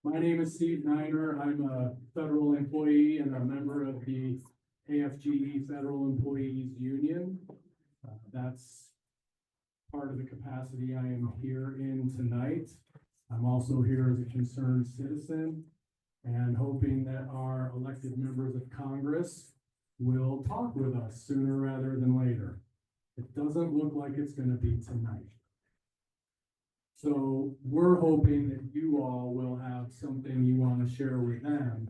My name is Steve Niner. I'm a federal employee and a member of the AFGE Federal Employees Union. That's part of the capacity I am here in tonight. I'm also here as a concerned citizen and hoping that our elected members of Congress will talk with us sooner rather than later. It doesn't look like it's going to be tonight. So we're hoping that you all will have something you want to share with them,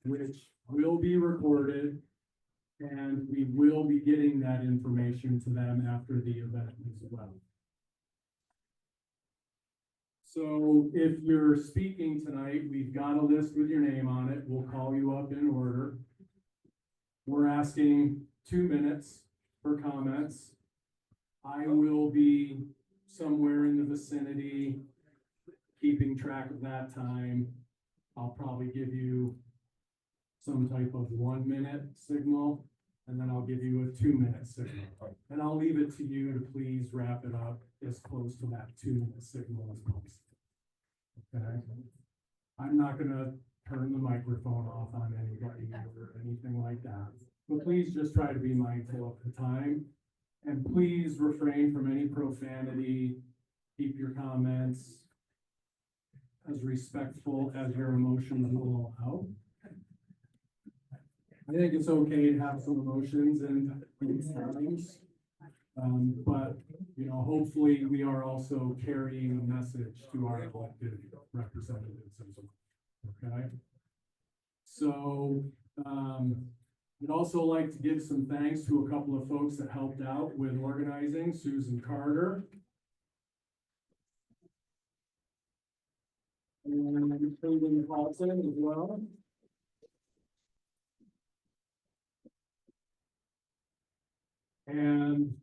which will be recorded, and we will be getting that information to them after the event as well. So if you're speaking tonight, we've got a list with your name on it. We'll call you up in order. We're asking 2 minutes for comments. I will be somewhere in the vicinity, keeping track of that time. I'll probably give you some type of 1 minute signal, and then I'll give you a 2 minute signal. And I'll leave it to you to please wrap it up as close to that 2 minute signal as possible. Okay? I'm not gonna turn the microphone off on anybody or anything like that. But please just try to be mindful of the time. And please refrain from any profanity. Keep your comments as respectful as your emotions will allow. I think it's okay to have some emotions in these times. But, you know, hopefully we are also carrying a message to our elected representatives as well. Okay? So, I'd also like to give some thanks to a couple of folks that helped out with organizing. Susan Carter. And Clayton Paulson as well. And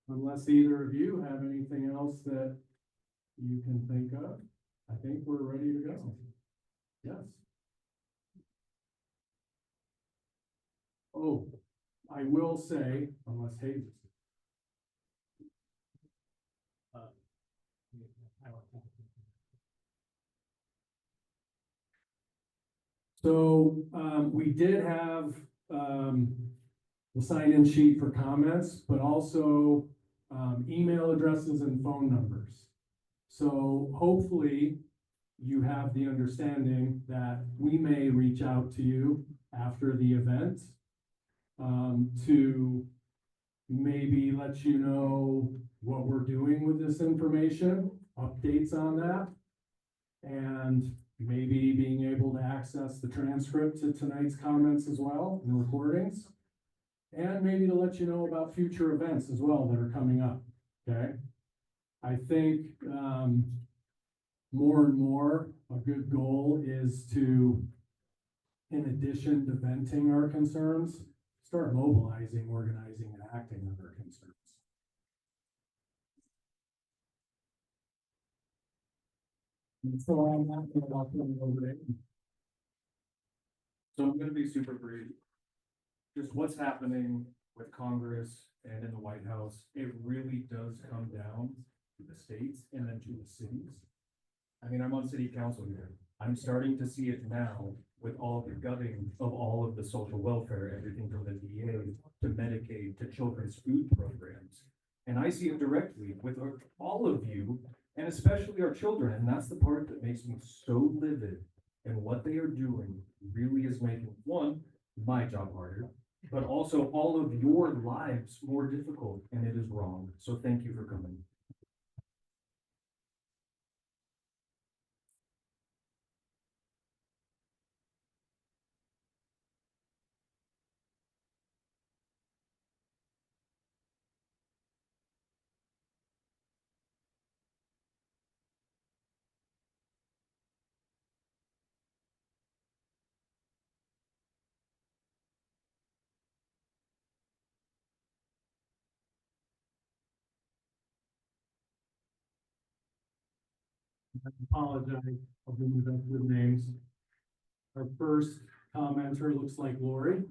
unless either of you have anything else that you can think of, I think we're ready to go. Yes. Oh, I will say, unless Hayes. So we did have the sign-in sheet for comments, but also email addresses and phone numbers. So hopefully you have the understanding that we may reach out to you after the event to maybe let you know what we're doing with this information, updates on that, and maybe being able to access the transcript to tonight's comments as well, and recordings, and maybe to let you know about future events as well that are coming up, okay? I think more and more, a good goal is to, in addition to venting our concerns, start mobilizing, organizing, and acting on our concerns. And so I'm not going to walk over there. So I'm going to be super brief. Just what's happening with Congress and in the White House, it really does come down to the states and then to the cities. I mean, I'm on city council here. I'm starting to see it now with all the gutting of all of the social welfare, everything from the VA to Medicaid to children's food programs. And I see it directly with all of you, and especially our children. And that's the part that makes me so livid. And what they are doing really is making, one, my job harder, but also all of your lives more difficult, and it is wrong. So thank you for coming. I apologize, I'll do my best with names. Our first commenter looks like Lori.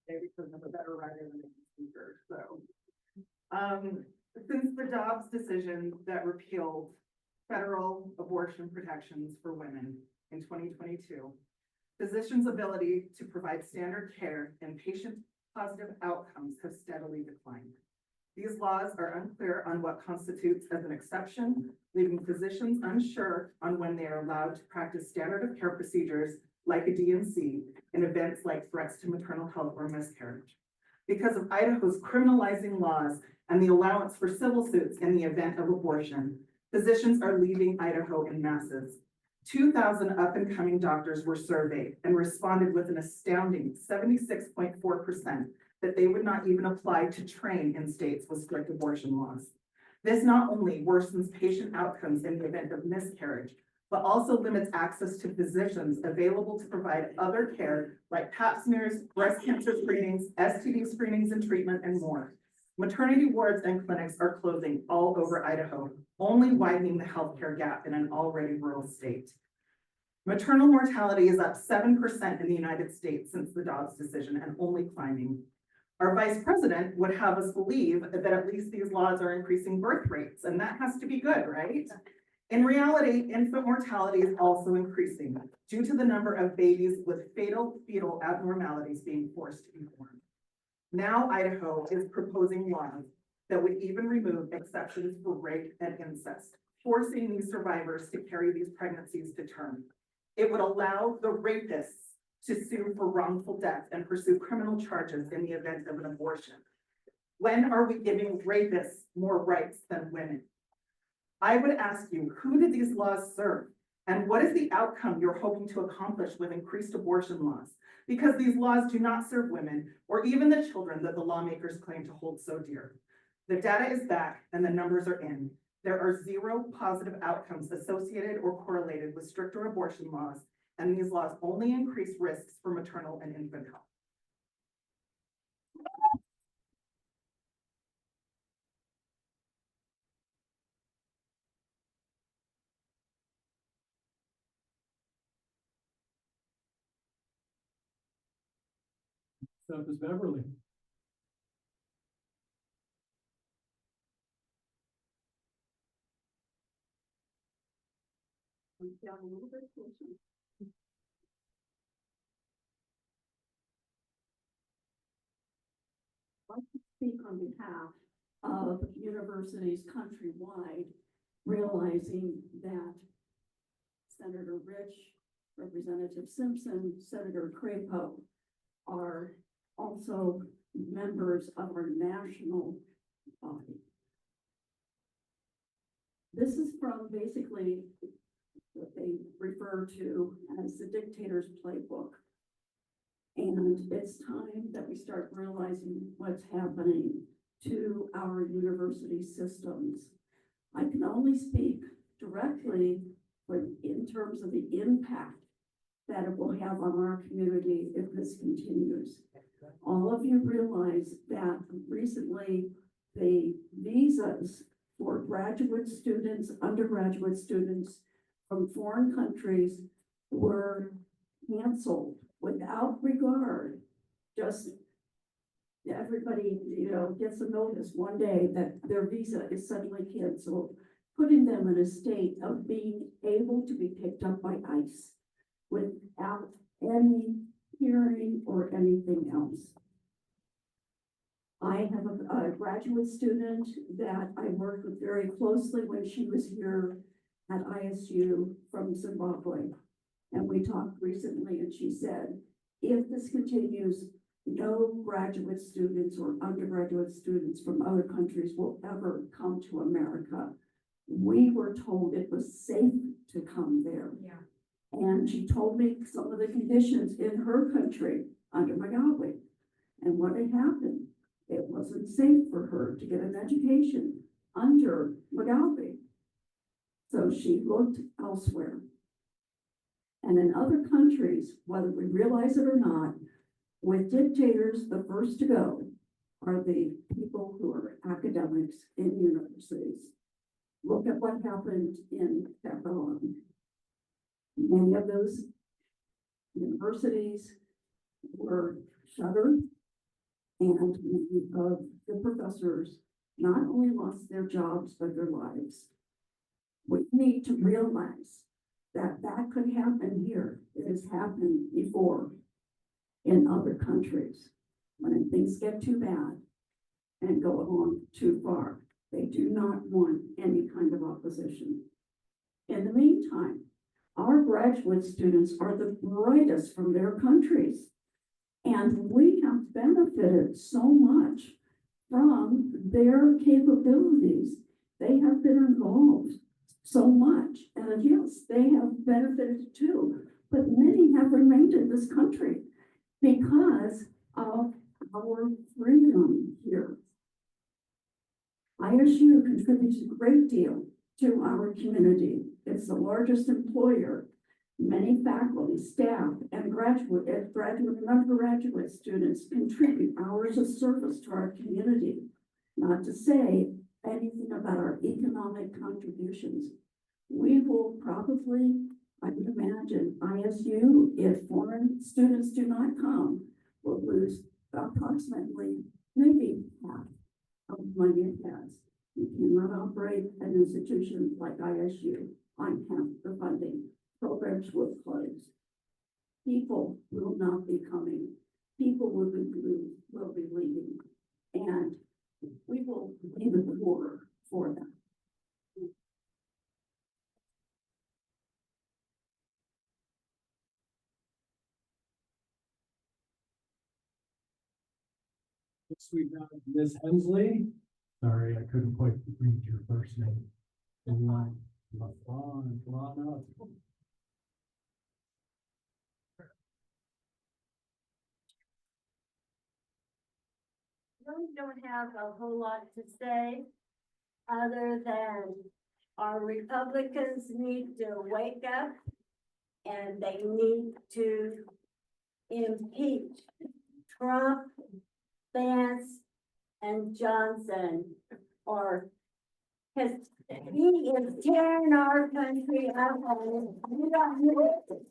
maybe because I'm a better writer than a speaker, so. Since the Dobbs decision that repealed federal abortion protections for women in 2022, physicians' ability to provide standard care and patient-positive outcomes have steadily declined. These laws are unclear on what constitutes as an exception, leaving physicians unsure on when they are allowed to practice standard of care procedures like a DNC in events like threats to maternal health or miscarriage. Because of Idaho's criminalizing laws and the allowance for civil suits in the event of abortion, physicians are leaving Idaho in masses. 2,000 up-and-coming doctors were surveyed and responded with an astounding 76.4% that they would not even apply to train in states with strict abortion laws. This not only worsens patient outcomes in the event of miscarriage, but also limits access to physicians available to provide other care like pap smears, breast cancer screenings, STD screenings and treatment, and more. Maternity wards and clinics are closing all over Idaho, only widening the healthcare gap in an already rural state. Maternal mortality is up 7% in the United States since the Dobbs decision and only climbing. Our vice president would have us believe that at least these laws are increasing birth rates, and that has to be good, right? In reality, infant mortality is also increasing due to the number of babies with fatal fetal abnormalities being forced to be born. Now Idaho is proposing laws that would even remove exceptions for rape and incest, forcing these survivors to carry these pregnancies to term. It would allow the rapists to sue for wrongful death and pursue criminal charges in the event of an abortion. When are we giving rapists more rights than women? I would ask you, who did these laws serve? And what is the outcome you're hoping to accomplish with increased abortion laws? Because these laws do not serve women or even the children that the lawmakers claim to hold so dear. The data is back and the numbers are in. There are 0 positive outcomes associated or correlated with stricter abortion laws, and these laws only increase risks for maternal and infant health. Stuff is Beverly. Down a little bit closer. I'd like to speak on behalf of universities countrywide, realizing that Senator Risch, Representative Simpson, Senator Crapo are also members of our national body. This is from basically what they refer to as the dictator's playbook. And it's time that we start realizing what's happening to our university systems. I can only speak directly in terms of the impact that it will have on our community if this continues. All of you realize that recently the visas for graduate students, undergraduate students from foreign countries were canceled without regard. Just everybody, gets a notice one day that their visa is suddenly canceled, putting them in a state of being able to be picked up by ICE without any hearing or anything else. I have a graduate student that I worked with very closely when she was here at ISU from Zimbabwe. And we talked recently and she said, if this continues, no graduate students or undergraduate students from other countries will ever come to America. We were told it was safe to come there. Yeah. And she told me some of the conditions in her country under Mugabe. And what had happened, it wasn't safe for her to get an education under Mugabe. So she looked elsewhere. And in other countries, whether we realize it or not, with dictators, the first to go are the people who are academics in universities. Look at what happened in Crapo. Many of those universities were shuttered And many of the professors not only lost their jobs, but their lives. We need to realize that that could happen here. It has happened before in other countries. When things get too bad and go on too far, they do not want any kind of opposition. In the meantime, our graduate students are the brightest from their countries. And we have benefited so much from their capabilities. They have been involved so much. And yes, they have benefited too. But many have remained in this country because of our freedom here. ISU contributes a great deal to our community. It's the largest employer. Many faculty, staff, and graduate and undergraduate students contribute hours of service to our community. Not to say anything about our economic contributions. We will probably, I would imagine, ISU, if foreign students do not come, will lose approximately maybe half of the money it has. You cannot operate an institution like ISU on half the funding. Programs will close. People will not be coming. People will be leaving. And we will be the poorer for them. Next we have Ms. Hensley. Sorry, I couldn't quite read your first name. Come on up. Really don't have a whole lot to say, other than our Republicans need to wake up and they need to impeach Trump, Vance, and Johnson, or because he is tearing our country up and we don't need it.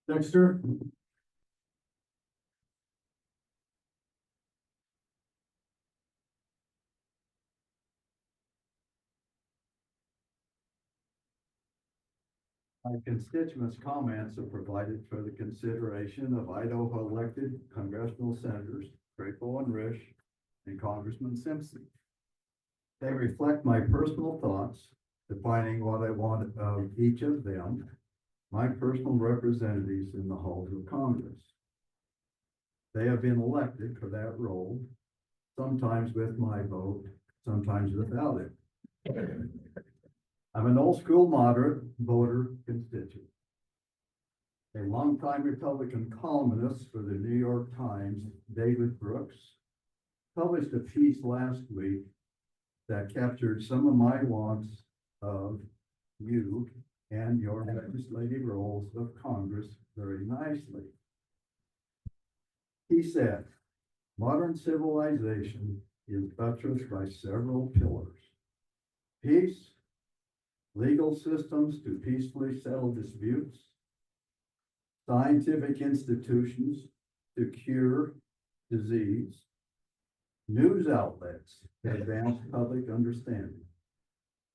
Dexter? My constituents' comments are provided for the consideration of Idaho elected congressional senators, Crapo and Risch, and Congressman Simpson. They reflect my personal thoughts, defining what I want of each of them, my personal representatives in the halls of Congress. They have been elected for that role, sometimes with my vote, sometimes without it. I'm an old school moderate voter constituent. A longtime Republican columnist for the New York Times, David Brooks, published a piece last week that captured some of my wants of you and your legislative roles of Congress very nicely. He said, modern civilization is buttressed by several pillars: peace, legal systems to peacefully settle disputes, scientific institutions to cure disease, news outlets to advance public understanding,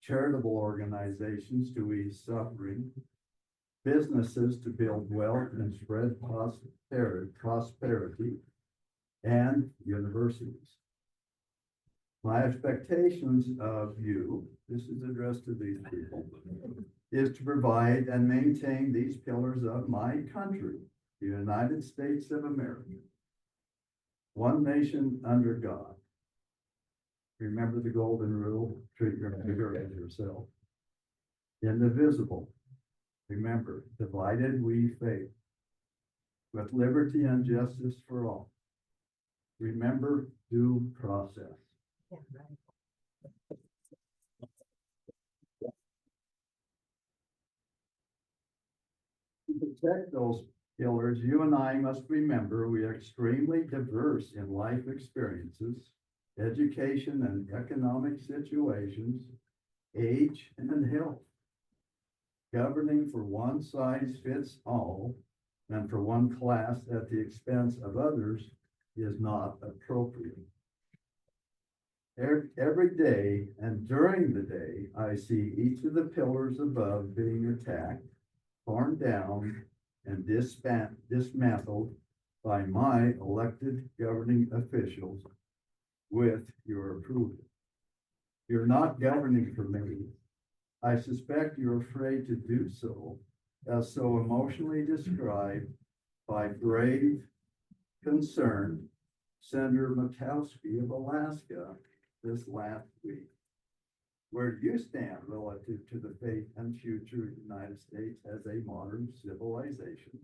charitable organizations to ease suffering, businesses to build wealth and spread prosperity, and universities. My expectations of you, this is addressed to these people, is to provide and maintain these pillars of my country, the United States of America. One nation under God. Remember the golden rule, treat your neighbor as yourself. Indivisible. Remember, divided we faith, with liberty and justice for all. Remember due process. To protect those pillars, you and I must remember we are extremely diverse in life experiences, education and economic situations, age and health. Governing for one size fits all and for one class at the expense of others is not appropriate. Every day and during the day, I see each of the pillars above being attacked, torn down, and dismantled by my elected governing officials with your approval. You're not governing for me. I suspect you're afraid to do so, as so emotionally described by brave, concerned Senator Murkowski of Alaska this last week. Where do you stand relative to the fate and future of the United States as a modern civilization?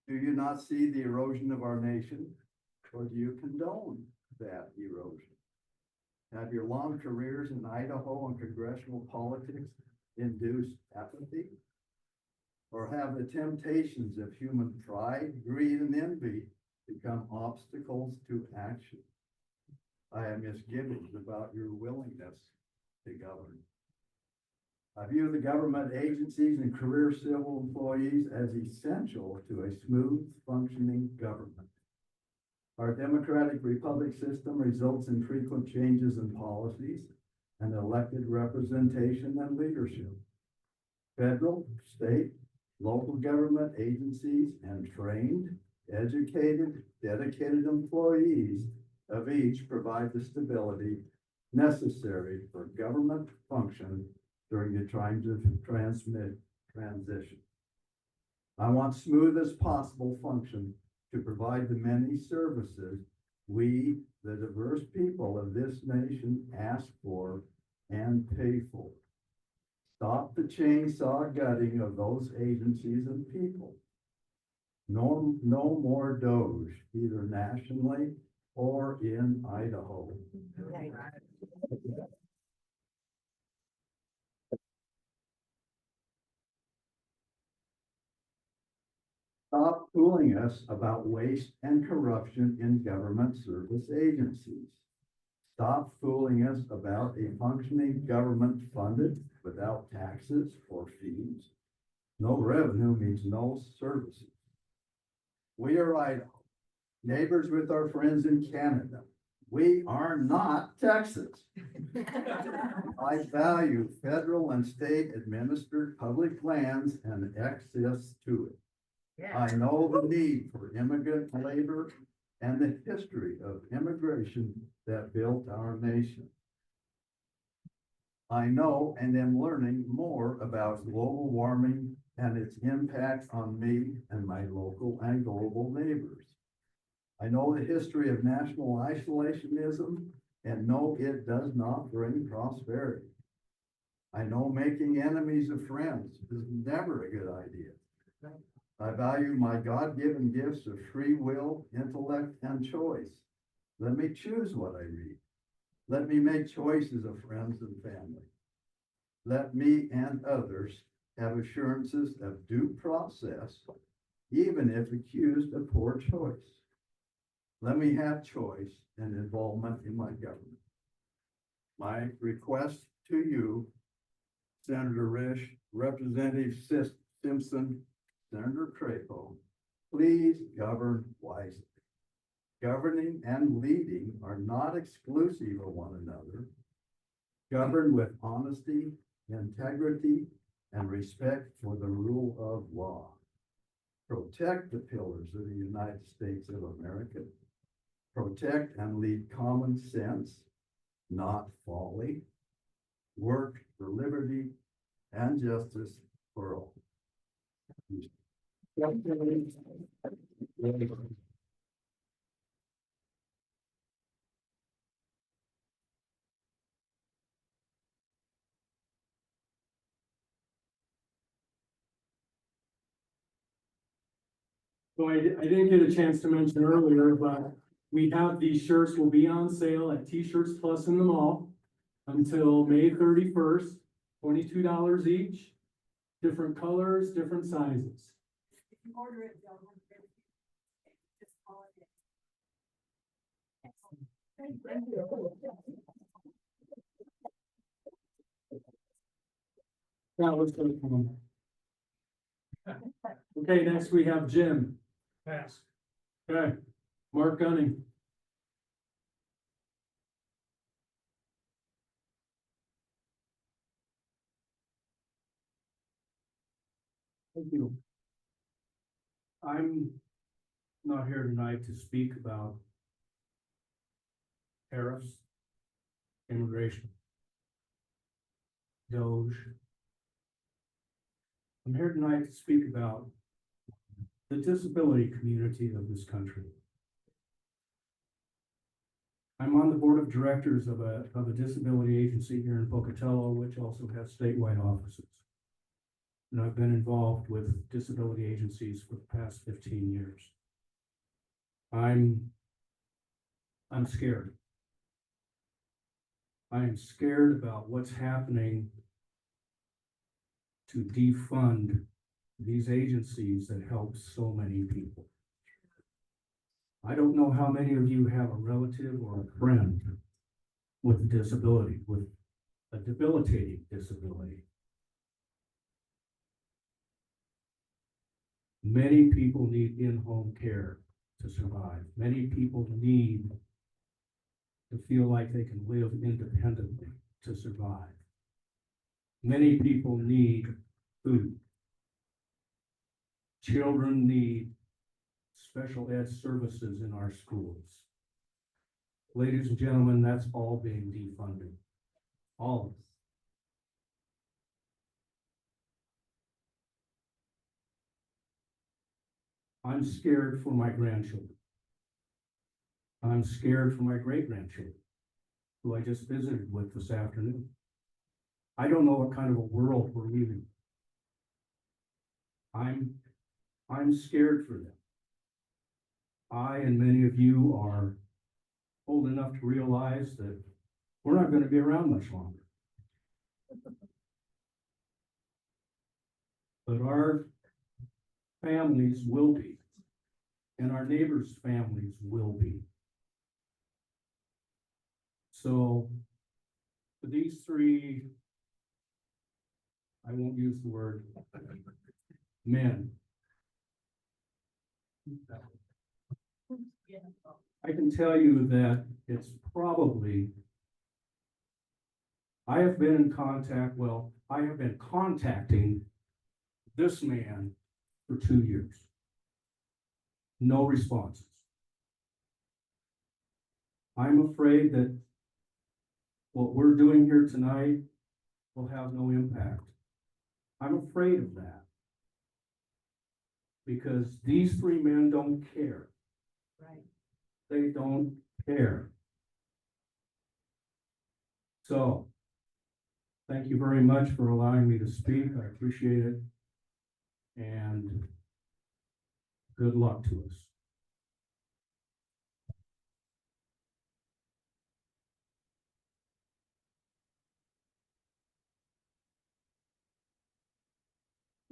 Do you not see the erosion of our nation, or do you condone that erosion? Have your long careers in Idaho and congressional politics induced apathy? Or have the temptations of human pride, greed, and envy become obstacles to action? I have misgivings about your willingness to govern. I view the government agencies and career civil employees as essential to a smooth functioning government. Our democratic republic system results in frequent changes in policies and elected representation and leadership. Federal, state, local government agencies and trained, educated, dedicated employees of each provide the stability necessary for government function during the times of transition. I want smoothest possible function to provide the many services we, the diverse people of this nation, ask for and pay for. Stop the chainsaw gutting of those agencies and people. No more Doge, either nationally or in Idaho. Stop fooling us about waste and corruption in government service agencies. Stop fooling us about a functioning government funded without taxes or fees. No revenue means no services. We are Idaho, neighbors with our friends in Canada. We are not Texas. I value federal and state administered public lands and access to it. I know the need for immigrant labor and the history of immigration that built our nation. I know and am learning more about global warming and its impact on me and my local and global neighbors. I know the history of national isolationism and know it does not bring prosperity. I know making enemies of friends is never a good idea. I value my God-given gifts of free will, intellect, and choice. Let me choose what I read. Let me make choices of friends and family. Let me and others have assurances of due process, even if accused of poor choice. Let me have choice and involvement in my government. My request to you, Senator Risch, Representative Simpson, Senator Crapo, please govern wisely. Governing and leading are not exclusive of one another. Govern with honesty, integrity, and respect for the rule of law. Protect the pillars of the United States of America. Protect and lead common sense, not folly. Work for liberty and justice for all. So I didn't get a chance to mention earlier, but we have these shirts will be on sale at T-Shirts Plus in the mall until May 31st, $22 each, different colors, different sizes. If you order it, they'll have it. Just call it in. Now let's go to comment. Okay, next we have Jim. Pass. Okay, Mark Gunning. Thank you. I'm not here tonight to speak about tariffs, immigration, Doge. I'm here tonight to speak about the disability community of this country. I'm on the board of directors of a disability agency here in Pocatello, which also has statewide offices. And I've been involved with disability agencies for the past 15 years. I'm scared. I am scared about what's happening to defund these agencies that help so many people. I don't know how many of you have a relative or a friend with a disability, with a debilitating disability. Many people need in-home care to survive. Many people need to feel like they can live independently to survive. Many people need food. Children need special ed services in our schools. Ladies and gentlemen, that's all being defunded. All of it. I'm scared for my grandchildren. I'm scared for my great-grandchildren, who I just visited with this afternoon. I don't know what kind of a world we're leaving. I'm scared for them. I and many of you are old enough to realize that we're not going to be around much longer. But our families will be, and our neighbors' families will be. So for these three, I won't use the word men. I can tell you that it's probably, I have been contacting this man for 2 years. No responses. I'm afraid that what we're doing here tonight will have no impact. I'm afraid of that. Because these three men don't care. Right. They don't care. So, thank you very much for allowing me to speak. I appreciate it. And good luck to us.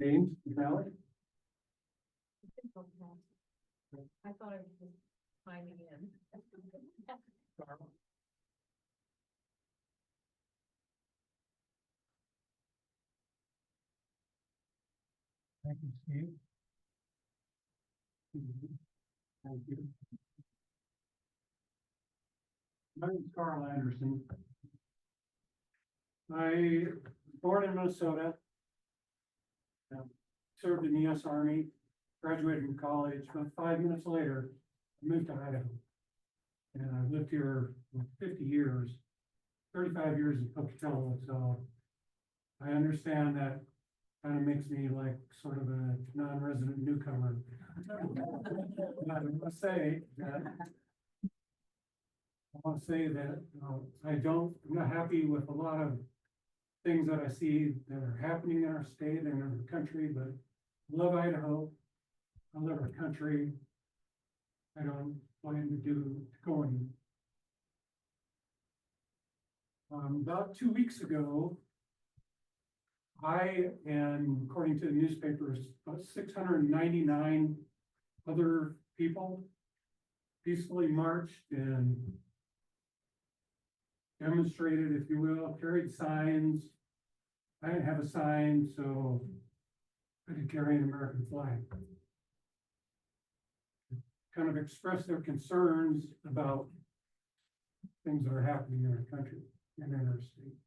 James, Valley? I thought I was just chiming in. Thank you, Steve. Thank you. My name is Carl Anderson. I was born in Minnesota. Served in the U.S. Army, graduated from college. About 5 minutes later, I moved to Idaho. And I've lived here for 50 years, 35 years in Pocatello. So I understand that kind of makes me like sort of a non-resident newcomer. But I want to say that I'm not happy with a lot of things that I see that are happening in our state and in our country, but I love Idaho. I love our country. I don't plan to go anywhere. About 2 weeks ago, I and according to the newspapers, about 699 other people peacefully marched and demonstrated, if you will, carried signs. I didn't have a sign, so I could carry an American flag. Kind of express their concerns about things that are happening in our country and in our state.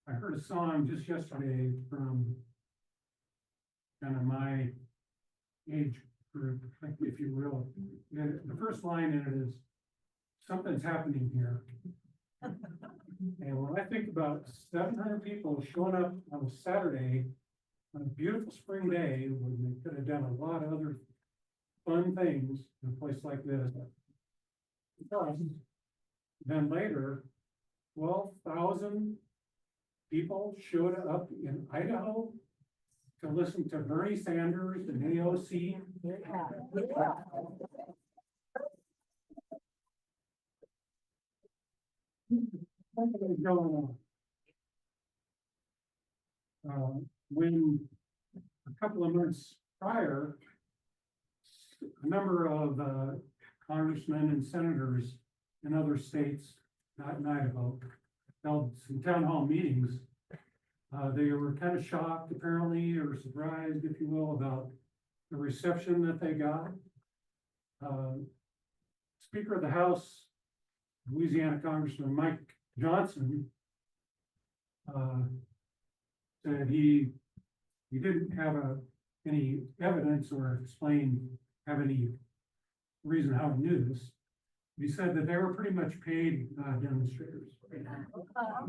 I heard a song just yesterday from kind of my age group, if you will. And the first line in it is, "Something's happening here." And when I think about 700 people showing up on a Saturday, on a beautiful spring day, when they could have done a lot of other fun things in a place like this. But then later, 12,000 people showed up in Idaho to listen to Bernie Sanders and AOC. Something's going on. When a couple of months prior, a number of congressmen and senators in other states, not in Idaho, held some town hall meetings. They were kind of shocked, apparently, or surprised, if you will, about the reception that they got. Speaker of the House, Louisiana Congressman Mike Johnson, said he didn't have any evidence or have any reason how he knew this. He said that they were pretty much paid demonstrators.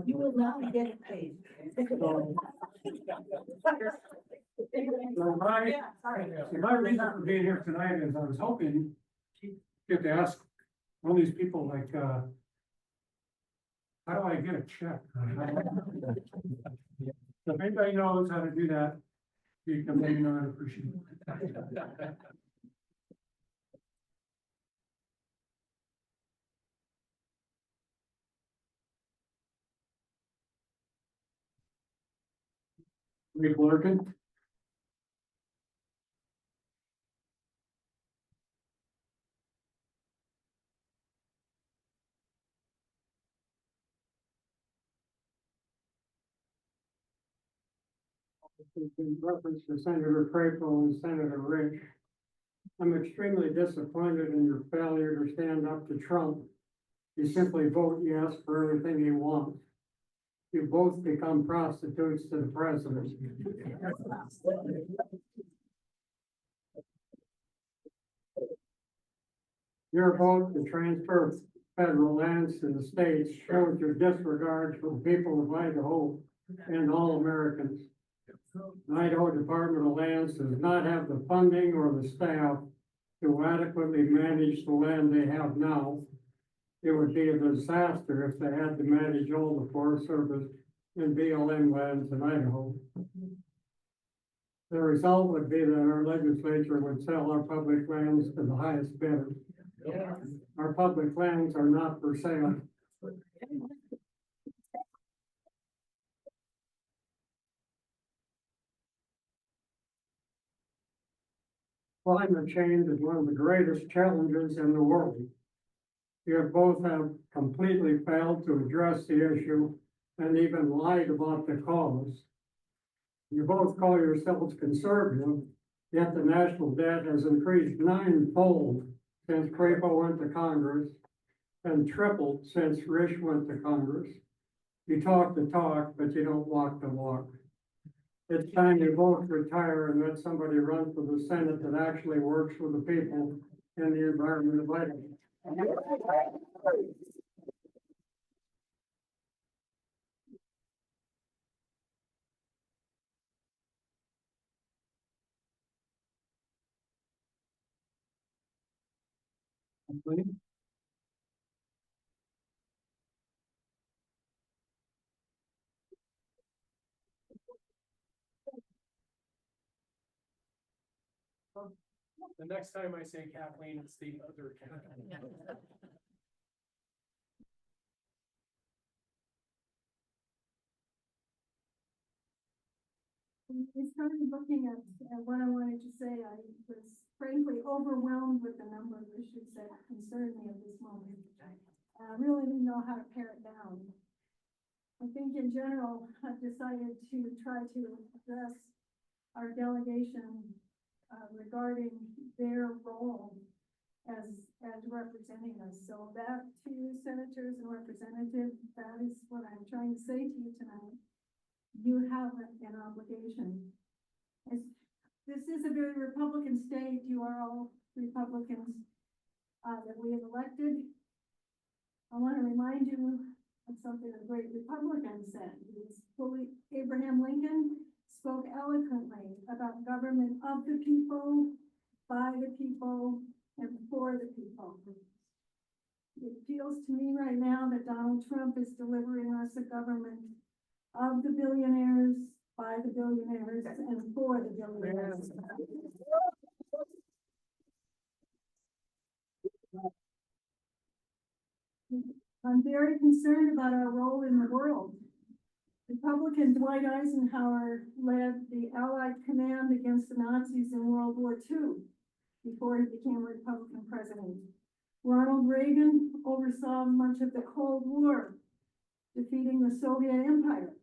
You will not get paid. So my reason for being here tonight is I was hoping to get to ask one of these people, like, how do I get a check? So if anybody knows how to do that, you can let me know. I'd appreciate it. Rick Larkin. In reference to Senator Crapo and Senator Risch, I'm extremely disappointed in your failure to stand up to Trump. You simply vote yes for everything he wants. You both become prostitutes to the president. Your vote to transfer federal lands to the states shows your disregard for the people of Idaho and all Americans. The Idaho Department of Lands does not have the funding or the staff to adequately manage the land they have now. It would be a disaster if they had to manage all the Forest Service and BLM lands in Idaho. The result would be that our legislature would sell our public lands to the highest bidder. Our public lands are not for sale. Climate change is one of the greatest challenges in the world. You both have completely failed to address the issue and even lied about the cause. You both call yourselves conservative, yet the national debt has increased ninefold since Crapo went to Congress and tripled since Risch went to Congress. You talk the talk, but you don't walk the walk. It's time you both retire and let somebody run for the Senate that actually works for the people and the environment of Idaho. The next time I say Kathleen, it's the other Kathleen. I started looking at what I wanted to say. I was frankly overwhelmed with the number of issues that concern concern me at this moment. And I really didn't know how to pare it down. I think in general, I've decided to try to address our delegation regarding their role as representing us. So that to you, senators and representatives, that is what I'm trying to say to you tonight. You have an obligation. This is a very Republican state. You are all Republicans that we have elected. I want to remind you of something a great Republican said. Abraham Lincoln spoke eloquently about government of the people, by the people, and for the people. It feels to me right now that Donald Trump is delivering us a government of the billionaires, by the billionaires, and for the billionaires. I'm very concerned about our role in the world. Republican Dwight Eisenhower led the Allied command against the Nazis in World War II before he became Republican president. Ronald Reagan oversaw much of the Cold War, defeating the Soviet Empire.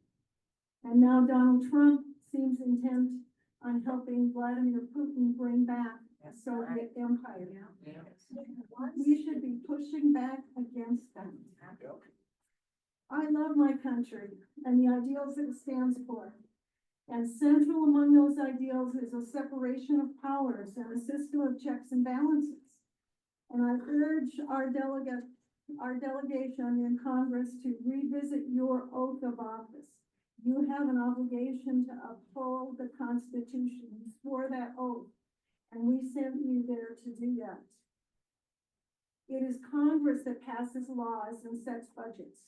And now Donald Trump seems intent on helping Vladimir Putin bring back the Soviet Empire. We should be pushing back against them. I love my country and the ideals that it stands for. And central among those ideals is a separation of powers and a system of checks and balances. And I urge our delegation in Congress to revisit your oath of office. You have an obligation to uphold the Constitution. You swore that oath, and we sent you there to do that. It is Congress that passes laws and sets budgets.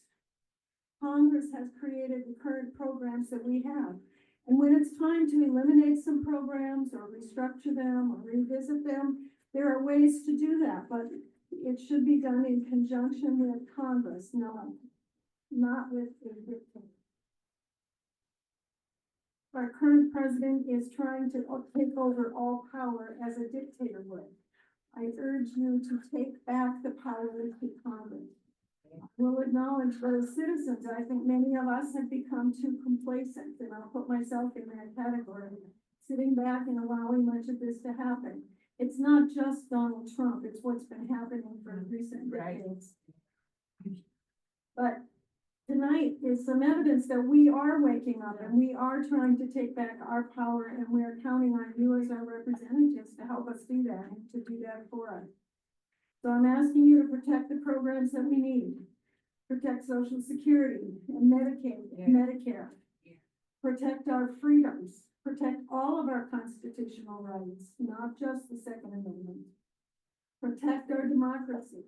Congress has created the current programs that we have. And when it's time to eliminate some programs or restructure them or revisit them, there are ways to do that, but it should be done in conjunction with Congress, not with the dictator. Our current president is trying to take over all power as a dictator would. I urge you to take back the power to Congress. We'll acknowledge those citizens. I think many of us have become too complacent, and I'll put myself in that category, sitting back and allowing much of this to happen. It's not just Donald Trump, it's what's been happening for recent decades. But tonight is some evidence that we are waking up and we are trying to take back our power, and we are counting on you as our representatives to help us do that and to do that for us. So I'm asking you to protect the programs that we need. Protect Social Security and Medicaid and Medicare. Protect our freedoms. Protect all of our constitutional rights, not just the Second Amendment. Protect our democracy.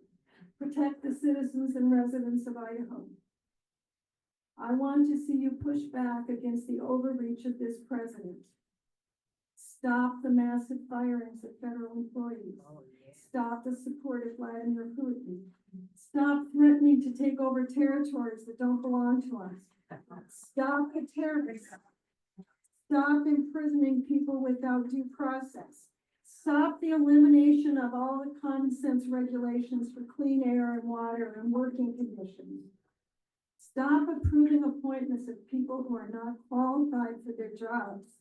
Protect the citizens and residents of Idaho. I want to see you push back against the overreach of this president. Stop the massive firings of federal employees. Stop the support of Vladimir Putin. Stop threatening to take over territories that don't belong to us. Stop the terrorists. Stop imprisoning people without due process. Stop the elimination of all the common sense regulations for clean air and water and working conditions. Stop approving appointments of people who are not qualified for their jobs.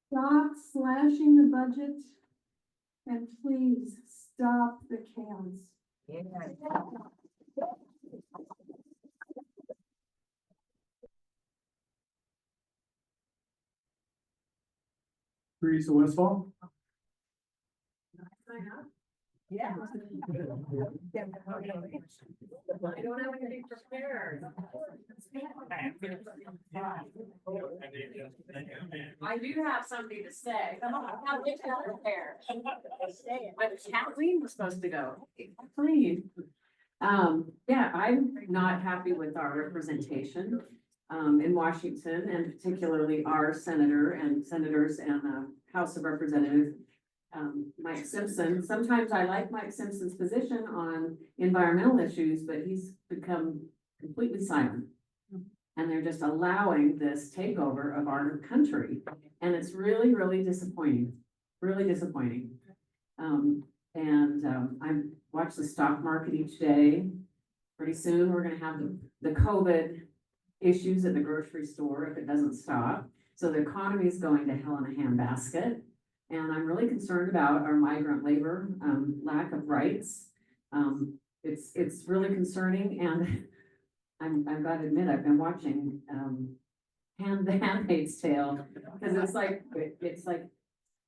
Stop slashing the budget, and please stop the chaos. Teresa Westfall? Yeah. I don't have anything prepared. I do have something to say. How did you prepare? But Kathleen was supposed to go. Kathleen. Yeah, I'm not happy with our representation in Washington, and particularly our senator and senators and House of Representatives. Mike Simpson. Sometimes I like Mike Simpson's position on environmental issues, but he's become completely silent. And they're just allowing this takeover of our country. And it's really, really disappointing, really disappointing. I watch the stock market each day. Pretty soon, we're gonna have the COVID issues at the grocery store if it doesn't stop. So the economy is going to hell in a handbasket. And I'm really concerned about our migrant labor, lack of rights. It's really concerning, and I've got to admit, I've been watching, The Handmaid's Tale, because it's like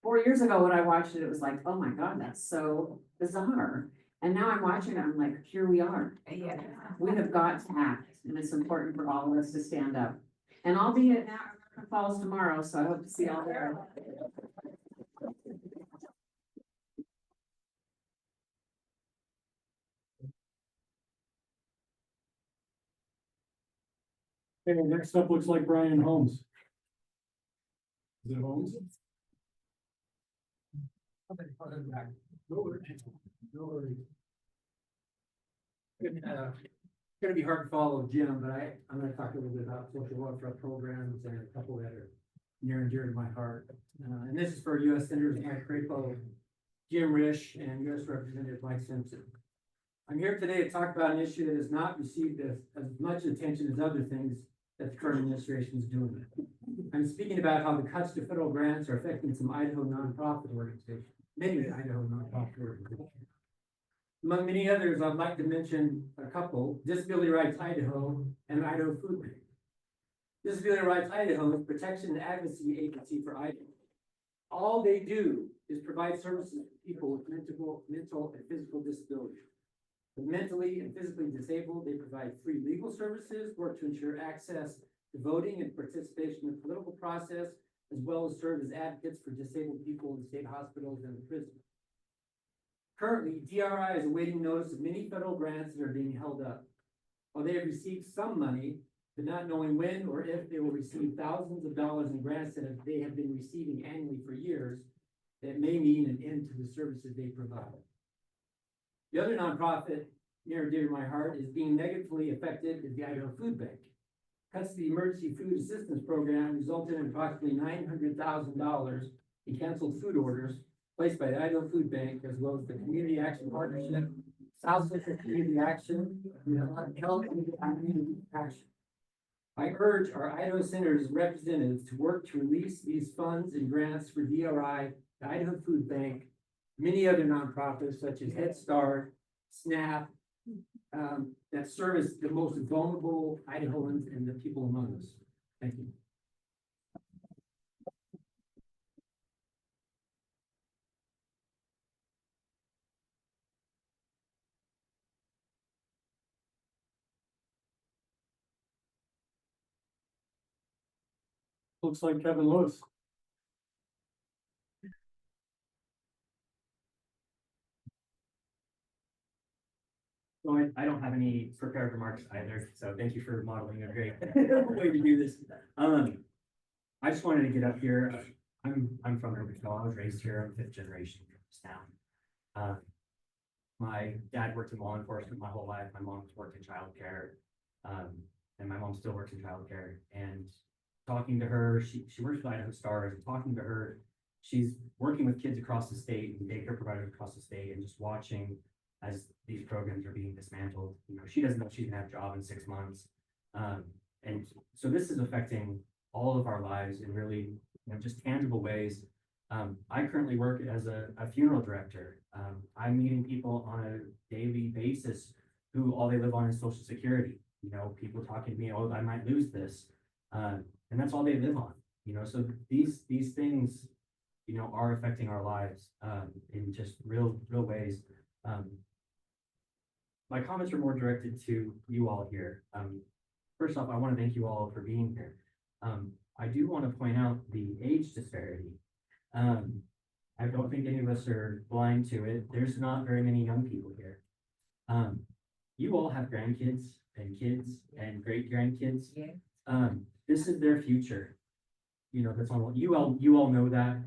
4 years ago when I watched it, it was like, oh my God, that's so bizarre. And now I'm watching it, I'm like, here we are. Yeah. We have got to act, and it's important for all of us to stand up. And I'll be at Niagara Falls tomorrow, so I hope to see y'all there. Okay, next up looks like Brian Holmes. Is it Holmes? No worries. Gonna be hard to follow Jim, but I'm gonna talk a little bit about social welfare programs and a couple that are near and dear to my heart. And this is for U.S. Senators Mike Crapo, Jim Risch, and U.S. Representative Mike Simpson. I'm here today to talk about an issue that has not received as much attention as other things that the current administration is doing. I'm speaking about how the cuts to federal grants are affecting some Idaho nonprofit organizations, many Idaho nonprofit organizations. Among many others, I'd like to mention a couple: Disability Rights Idaho and Idaho Food Bank. Disability Rights Idaho is a protection and advocacy agency for Idaho. All they do is provide services to people with mental and physical disabilities. For mentally and physically disabled, they provide free legal services, work to ensure access to voting and participation in the political process, as well as serve as advocates for disabled people in state hospitals and prisons. Currently, DRI is awaiting notice of many federal grants that are being held up. While they have received some money, but not knowing when or if they will receive thousands of dollars in grants that they have been receiving annually for years, that may mean an end to the services they provide. The other nonprofit near and dear to my heart is being negatively affected is the Idaho Food Bank. Cuts to the Emergency Food Assistance Program resulted in approximately $900,000 in canceled food orders placed by the Idaho Food Bank, as well as the Community Action Partnership, South Central Community Action, and Health and Community Action. I urge our Idaho Senators and representatives to work to release these funds and grants for DRI, the Idaho Food Bank, many other nonprofits such as Head Start, SNAP, that service the most vulnerable Idahoans and the people among us. Thank you. Looks like Kevin Lewis. So I don't have any prepared remarks either, so thank you for modeling a great way to do this. I just wanted to get up here. I'm from Pocatello. I was raised here. I'm fifth generation from this town. My dad worked in law enforcement my whole life. My mom's worked in childcare. And my mom still works in childcare. And talking to her, she works with Idaho Stars, and talking to her, she's working with kids across the state and daycare providers across the state, and just watching as these programs are being dismantled. You know, she doesn't know if she's gonna have a job in 6 months. And so this is affecting all of our lives in really, just tangible ways. I currently work as a funeral director. I'm meeting people on a daily basis who all they live on is Social Security. You know, people talking to me, oh, I might lose this. And that's all they live on, so these things, are affecting our lives, in just real ways. My comments are more directed to you all here. First off, I want to thank you all for being here. I do want to point out the age disparity. I don't think any of us are blind to it. There's not very many young people here. You all have grandkids and kids and great grandkids. This is their future. That's all. You all know that.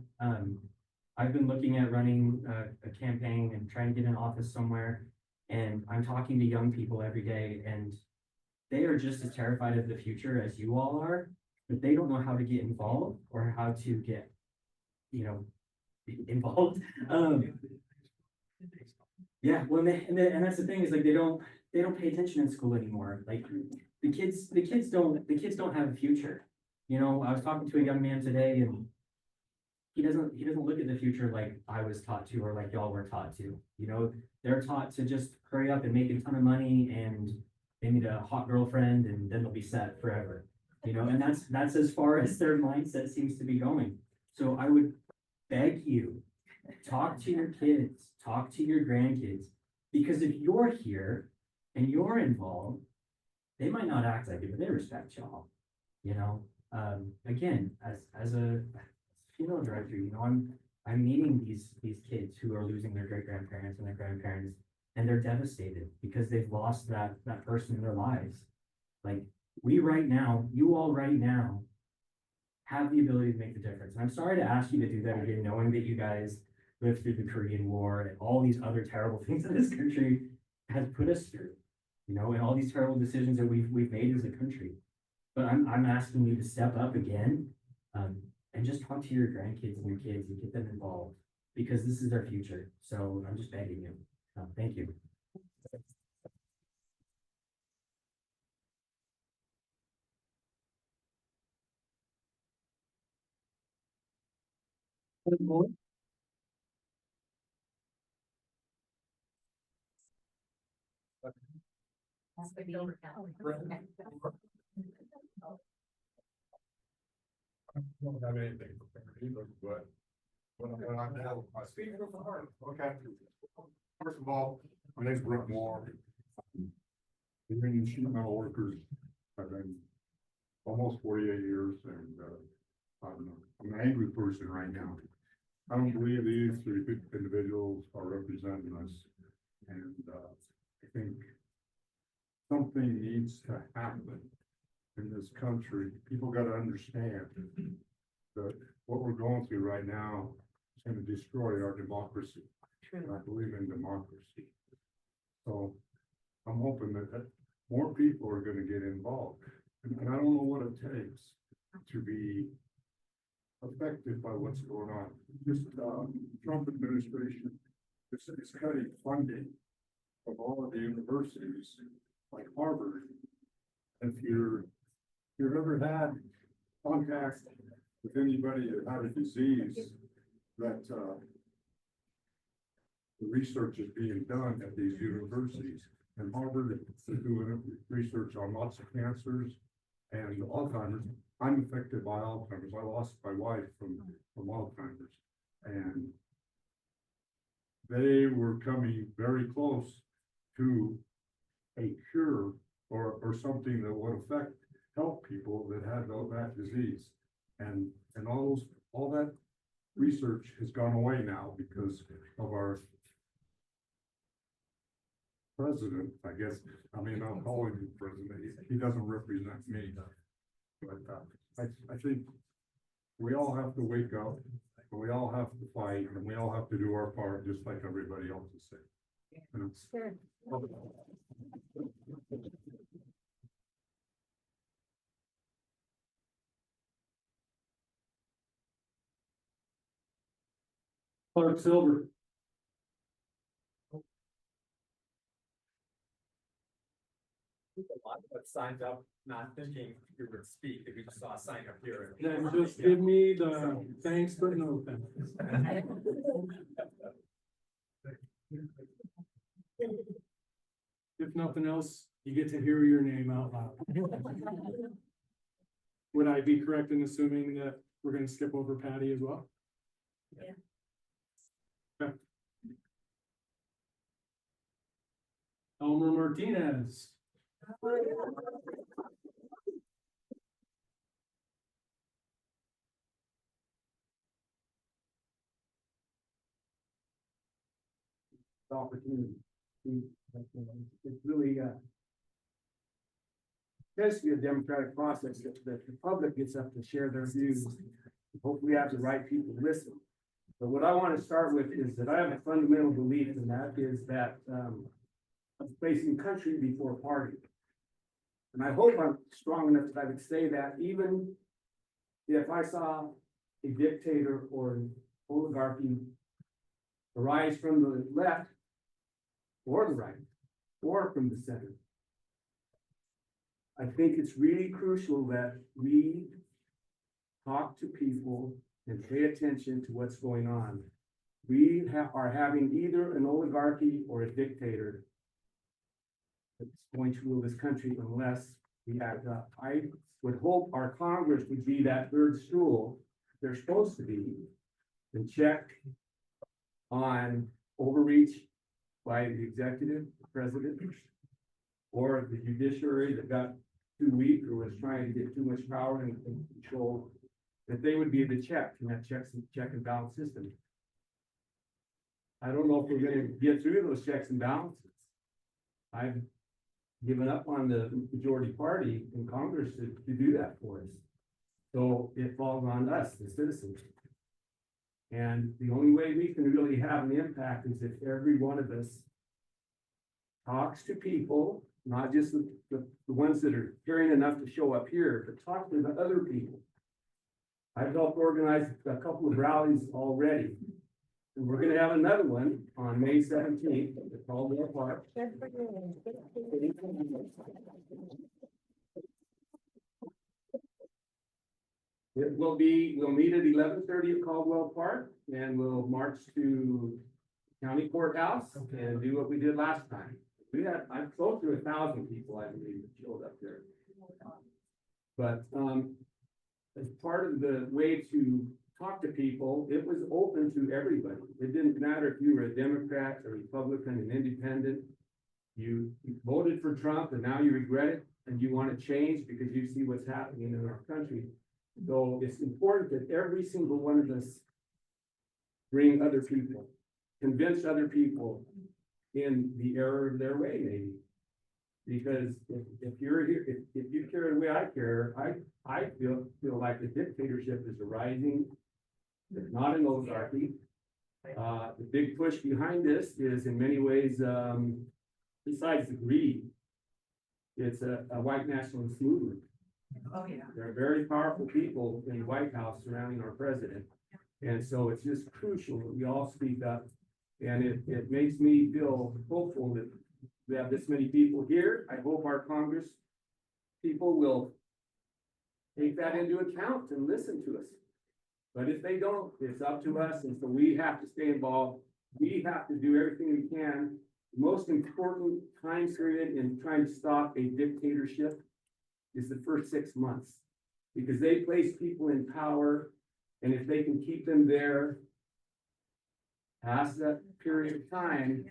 I've been looking at running a campaign and trying to get an office somewhere, and I'm talking to young people every day, and they are just as terrified of the future as you all are, but they don't know how to get involved or how to get, involved. Yeah, well, and that's the thing is like, they don't pay attention in school anymore. Like the kids don't have a future. I was talking to a young man today and he doesn't look at the future like I was taught to, or like y'all were taught to. They're taught to just hurry up and make a ton of money and they need a hot girlfriend and then they'll be set forever. And that's as far as their mindset seems to be going. So I would beg you, talk to your kids, talk to your grandkids, because if you're here and you're involved, they might not act like it, but they respect y'all. Again, as a funeral director, I'm meeting these kids who are losing their great grandparents and their grandparents, and they're devastated because they've lost that person in their lives. Like you all right now have the ability to make the difference. And I'm sorry to ask you to do that again, knowing that you guys lived through the Korean War and all these other terrible things that this country has put us through, and all these terrible decisions that we've made as a country. But I'm asking you to step up again, and just talk to your grandkids and your kids and get them involved because this is their future. So I'm just begging you. Thank you. I don't have anything prepared either, but when I'm now, I speak from the heart. Okay. First of all, my name's Brooke Moore. The Union Sheet Metal Workers, I've been almost 48 years and, I'm an angry person right now. I don't believe these three individuals are representing us. And, I think something needs to happen in this country. People got to understand that what we're going through right now is going to destroy our democracy. And I believe in democracy. So I'm hoping that more people are going to get involved. And I don't know what it takes to be affected by what's going on. This Trump administration is cutting funding of all of the universities like Harvard. If you've ever had contact with anybody that had a disease that the research is being done at these universities, and Harvard is doing research on lots of cancers and Alzheimer's. I'm affected by Alzheimer's. I lost my wife from Alzheimer's, and they were coming very close to a cure or something that would help people that had that disease. And all that research has gone away now because of our president, I guess. I mean, I'll call him president. He doesn't represent me. But I think we all have to wake up, and we all have to fight, and we all have to do our part, just like everybody else is saying. Sure. Clark Silver. A lot of us signed up not thinking we would speak, if we just saw a sign up here. Then just give me the thanks but no thanks. If nothing else, you get to hear your name out loud. Would I be correct in assuming that we're gonna skip over Patty as well? Yeah. Okay. Elmer Martinez. Opportunity. It's really, has to be a democratic process that the public gets up to share their views. Hopefully have the right people to listen. But what I want to start with is that I have a fundamental belief, and that is that of placing country before party. And I hope I'm strong enough that I would say that even if I saw a dictator or an oligarchy arise from the left or the right, or from the center, I think it's really crucial that we talk to people and pay attention to what's going on. We are having either an oligarchy or a dictator that's going to rule this country unless we act up. I would hope our Congress would be that third stool they're supposed to be, and check on overreach by the executive, the president, or the judiciary that got too weak or was trying to get too much power and control, that they would be the check, and that check and balance system. I don't know if we're gonna get through those checks and balances. I've given up on the majority party in Congress to do that for us. So it falls on us, the citizens. And the only way we can really have an impact is if every one of us talks to people, not just the ones that are caring enough to show up here, but talk to the other people. I've helped organize a couple of rallies already. And we're gonna have another one on May 17th at Caldwell Park. We'll meet at 11:30 at Caldwell Park, and we'll march to county courthouse and do what we did last time. I'm close to 1,000 people, I believe, that showed up there. But, as part of the way to talk to people, it was open to everybody. It didn't matter if you were a Democrat, a Republican, an independent. You voted for Trump and now you regret it and you want to change because you see what's happening in our country. So it's important that every single one of us bring other people, convince other people in the error of their way, maybe. Because if you're here, if you care the way I care, I feel like the dictatorship is arising. It's not an oligarchy. The big push behind this is in many ways, besides the greed, it's a white nationalist movement. Oh, yeah. There are very powerful people in the White House surrounding our president. And so it's just crucial that we all speak up. And it makes me feel hopeful that we have this many people here. I hope our Congress people will take that into account and listen to us. But if they don't, it's up to us. And so we have to stay involved. We have to do everything we can. The most important time period in trying to stop a dictatorship is the first 6 months, because they place people in power, and if they can keep them there past that period of time,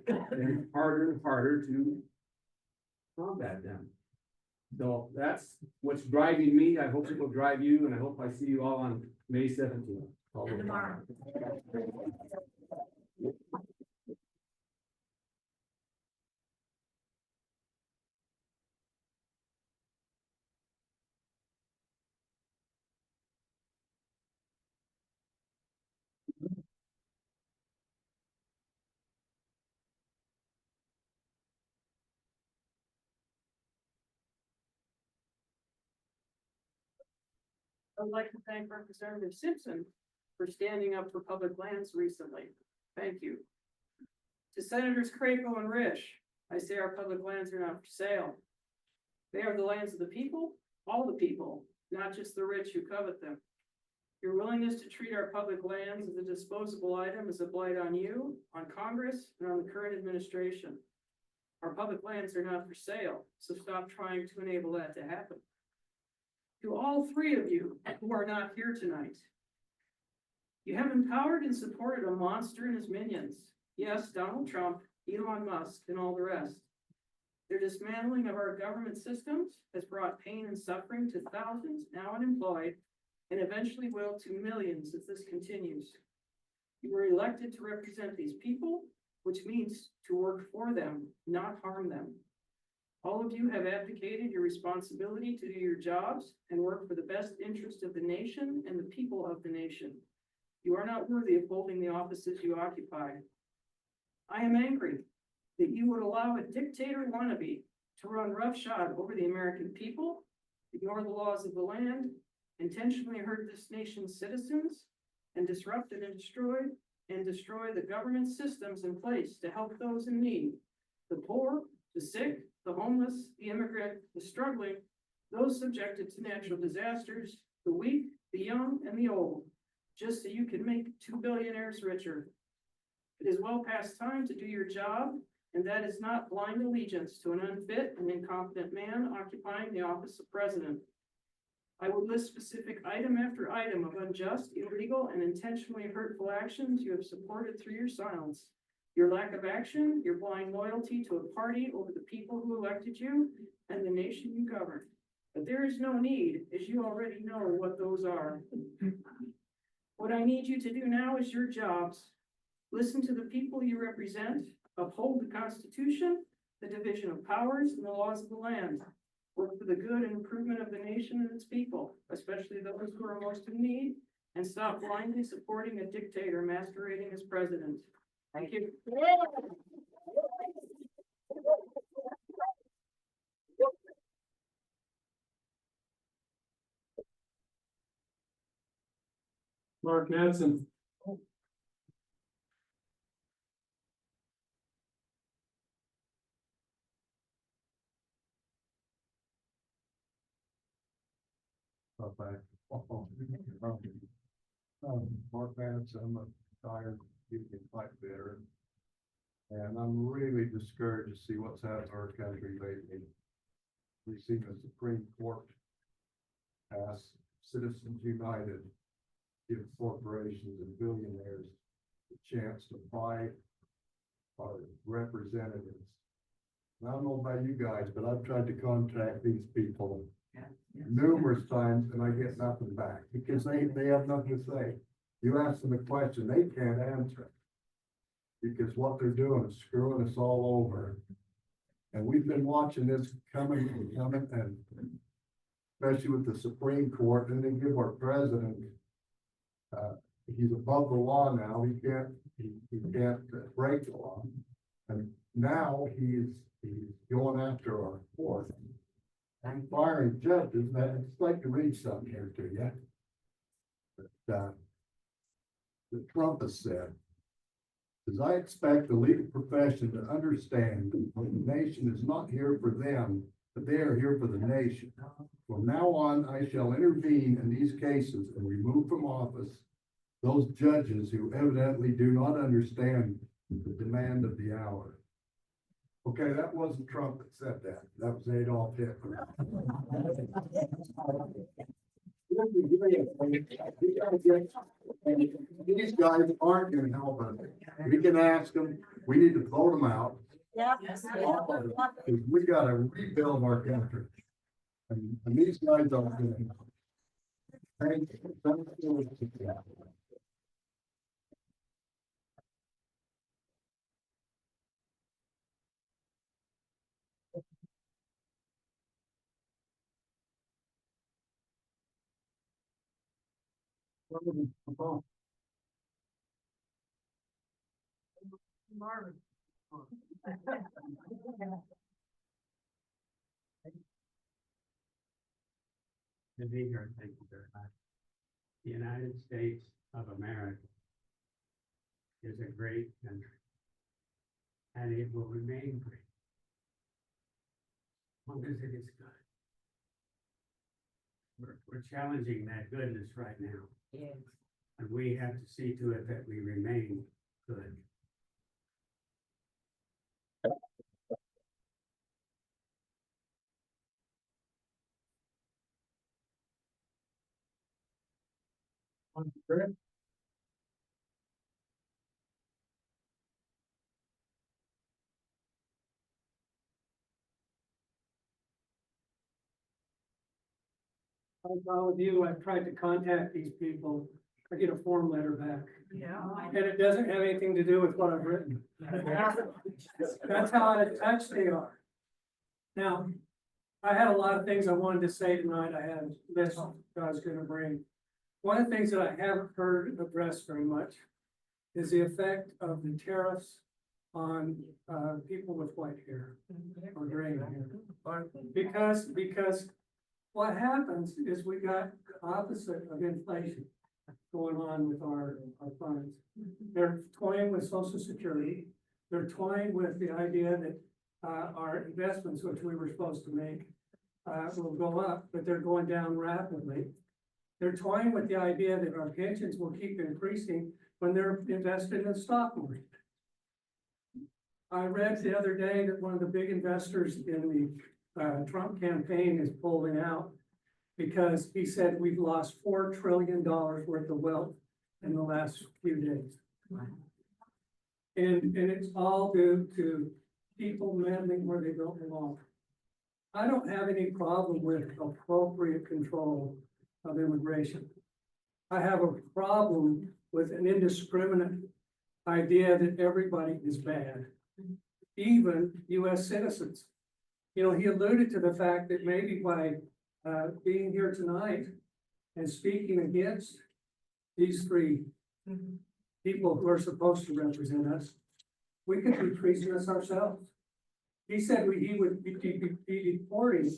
then it's harder and harder to combat them. So that's what's driving me. I hope it will drive you, and I hope I see you all on May 17th. And tomorrow. I'd like to thank Representative Simpson for standing up for public lands recently. Thank you. To Senators Crapo and Risch, I say our public lands are not for sale. They are the lands of the people, all the people, not just the rich who covet them. Your willingness to treat our public lands as a disposable item is a blight on you, on Congress, and on the current administration. Our public lands are not for sale, so stop trying to enable that to happen. To all three of you who are not here tonight, you have empowered and supported a monster and his minions. Yes, Donald Trump, Elon Musk, and all the rest. Their dismantling of our government systems has brought pain and suffering to thousands now unemployed, and eventually will to millions if this continues. You were elected to represent these people, which means to work for them, not harm them. All of you have abdicated your responsibility to do your jobs and work for the best interest of the nation and the people of the nation. You are not worthy of holding the offices you occupy. I am angry that you would allow a dictator wannabe to run roughshod over the American people, ignore the laws of the land, intentionally hurt this nation's citizens, and disrupt and destroy the government systems in place to help those in need, the poor, the sick, the homeless, the immigrant, the struggling, those subjected to natural disasters, the weak, the young, and the old, just so you can make 2 billionaires richer. It is well past time to do your job, and that is not blind allegiance to an unfit and incompetent man occupying the office of president. I will list specific item after item of unjust, illegal, and intentionally hurtful actions you have supported through your silence. Your lack of action, your blind loyalty to a party over the people who elected you and the nation you govern. But there is no need, as you already know what those are. What I need you to do now is your jobs. Listen to the people you represent, uphold the Constitution, the division of powers, and the laws of the land. Work for the good and improvement of the nation and its people, especially those who are most in need, and stop blindly supporting a dictator masquerading as president. Thank you. Mark Madsen. Mark Vance, I'm a retired Union fight veteran. And I'm really discouraged to see what's happened in our country lately. We've seen the Supreme Court pass Citizens United, give corporations and billionaires the chance to buy our representatives. And I don't know about you guys, but I've tried to contact these people numerous times and I get nothing back because they have nothing to say. You ask them a question, they can't answer it. Because what they're doing is screwing us all over. And we've been watching this coming and coming, and especially with the Supreme Court, and they give our president, he's above the law now, he can't break the law. And now he's going after our court and firing judges. That it's like to read something here to you. That Trump has said. As I expect the legal profession to understand that the nation is not here for them, but they are here for the nation. From now on, I shall intervene in these cases and remove from office those judges who evidently do not understand the demand of the hour. Okay, that wasn't Trump that said that. That was Adolf Hitler. These guys aren't gonna help us. We can ask them, we need to vote them out. Yep. Because we gotta rebuild our country. And these guys aren't gonna help. Thank you. Marvin. To be here, thank you very much. The United States of America is a great country. And it will remain great. As long as it is good. We're challenging that goodness right now. Yes. And we have to see to it that we remain good. Like all of you, I've tried to contact these people. I get a form letter back. Yeah. And it doesn't have anything to do with what I've written. That's how out of touch they are. Now, I had a lot of things I wanted to say tonight. I had a list God's gonna bring. One of the things that I haven't heard addressed very much is the effect of the tariffs on, people with white hair or gray hair. Because what happens is we got opposite of inflation going on with our funds. They're toying with social security. They're toying with the idea that, our investments, which we were supposed to make, will go up, but they're going down rapidly. They're toying with the idea that our pensions will keep increasing when they're invested in the stock market. I read the other day that one of the big investors in the Trump campaign is pulling out because he said we've lost $4 trillion worth of wealth in the last few days. And it's all due to people meddling where they don't belong. I don't have any problem with appropriate control of immigration. I have a problem with an indiscriminate idea that everybody is bad, even US citizens. You know, he alluded to the fact that maybe by being here tonight and speaking against these three people who are supposed to represent us, we could be treasonous ourselves. He said he would be deporting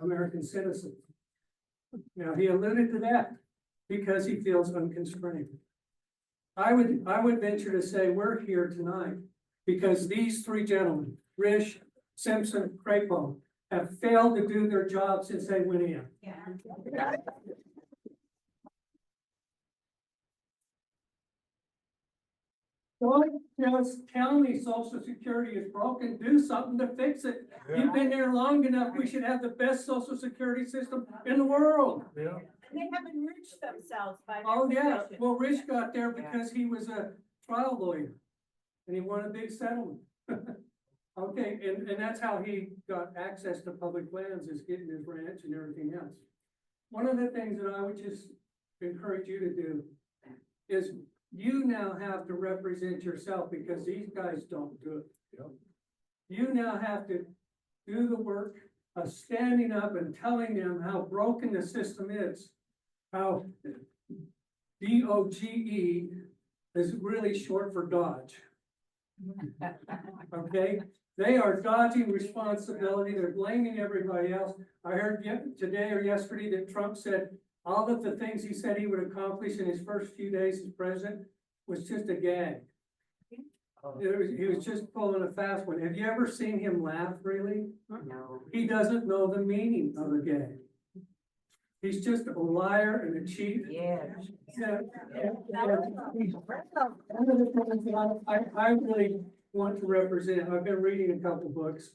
American citizens. Now, he alluded to that because he feels unconstrained. I would venture to say we're here tonight because these three gentlemen, Risch, Simpson, Crapo, have failed to do their job since they went in. Don't just tell me social security is broken, do something to fix it. You've been there long enough, we should have the best social security system in the world. Yeah. They have enriched themselves by. Oh, yeah, well, Risch got there because he was a trial lawyer. And he won a big settlement. Okay, and that's how he got access to public lands, is getting his ranch and everything else. One of the things that I would just encourage you to do is you now have to represent yourself because these guys don't do it. You now have to do the work of standing up and telling them how broken the system is, how DOGE is really short for Dodge. Okay, they are dodging responsibility, they're blaming everybody else. I heard today or yesterday that Trump said all of the things he said he would accomplish in his first few days as president was just a gag. He was just pulling a fast one. Have you ever seen him laugh, really? No. He doesn't know the meaning of a gag. He's just a liar and a cheat. Yeah. One of the things that I really want to represent, I've been reading a couple books.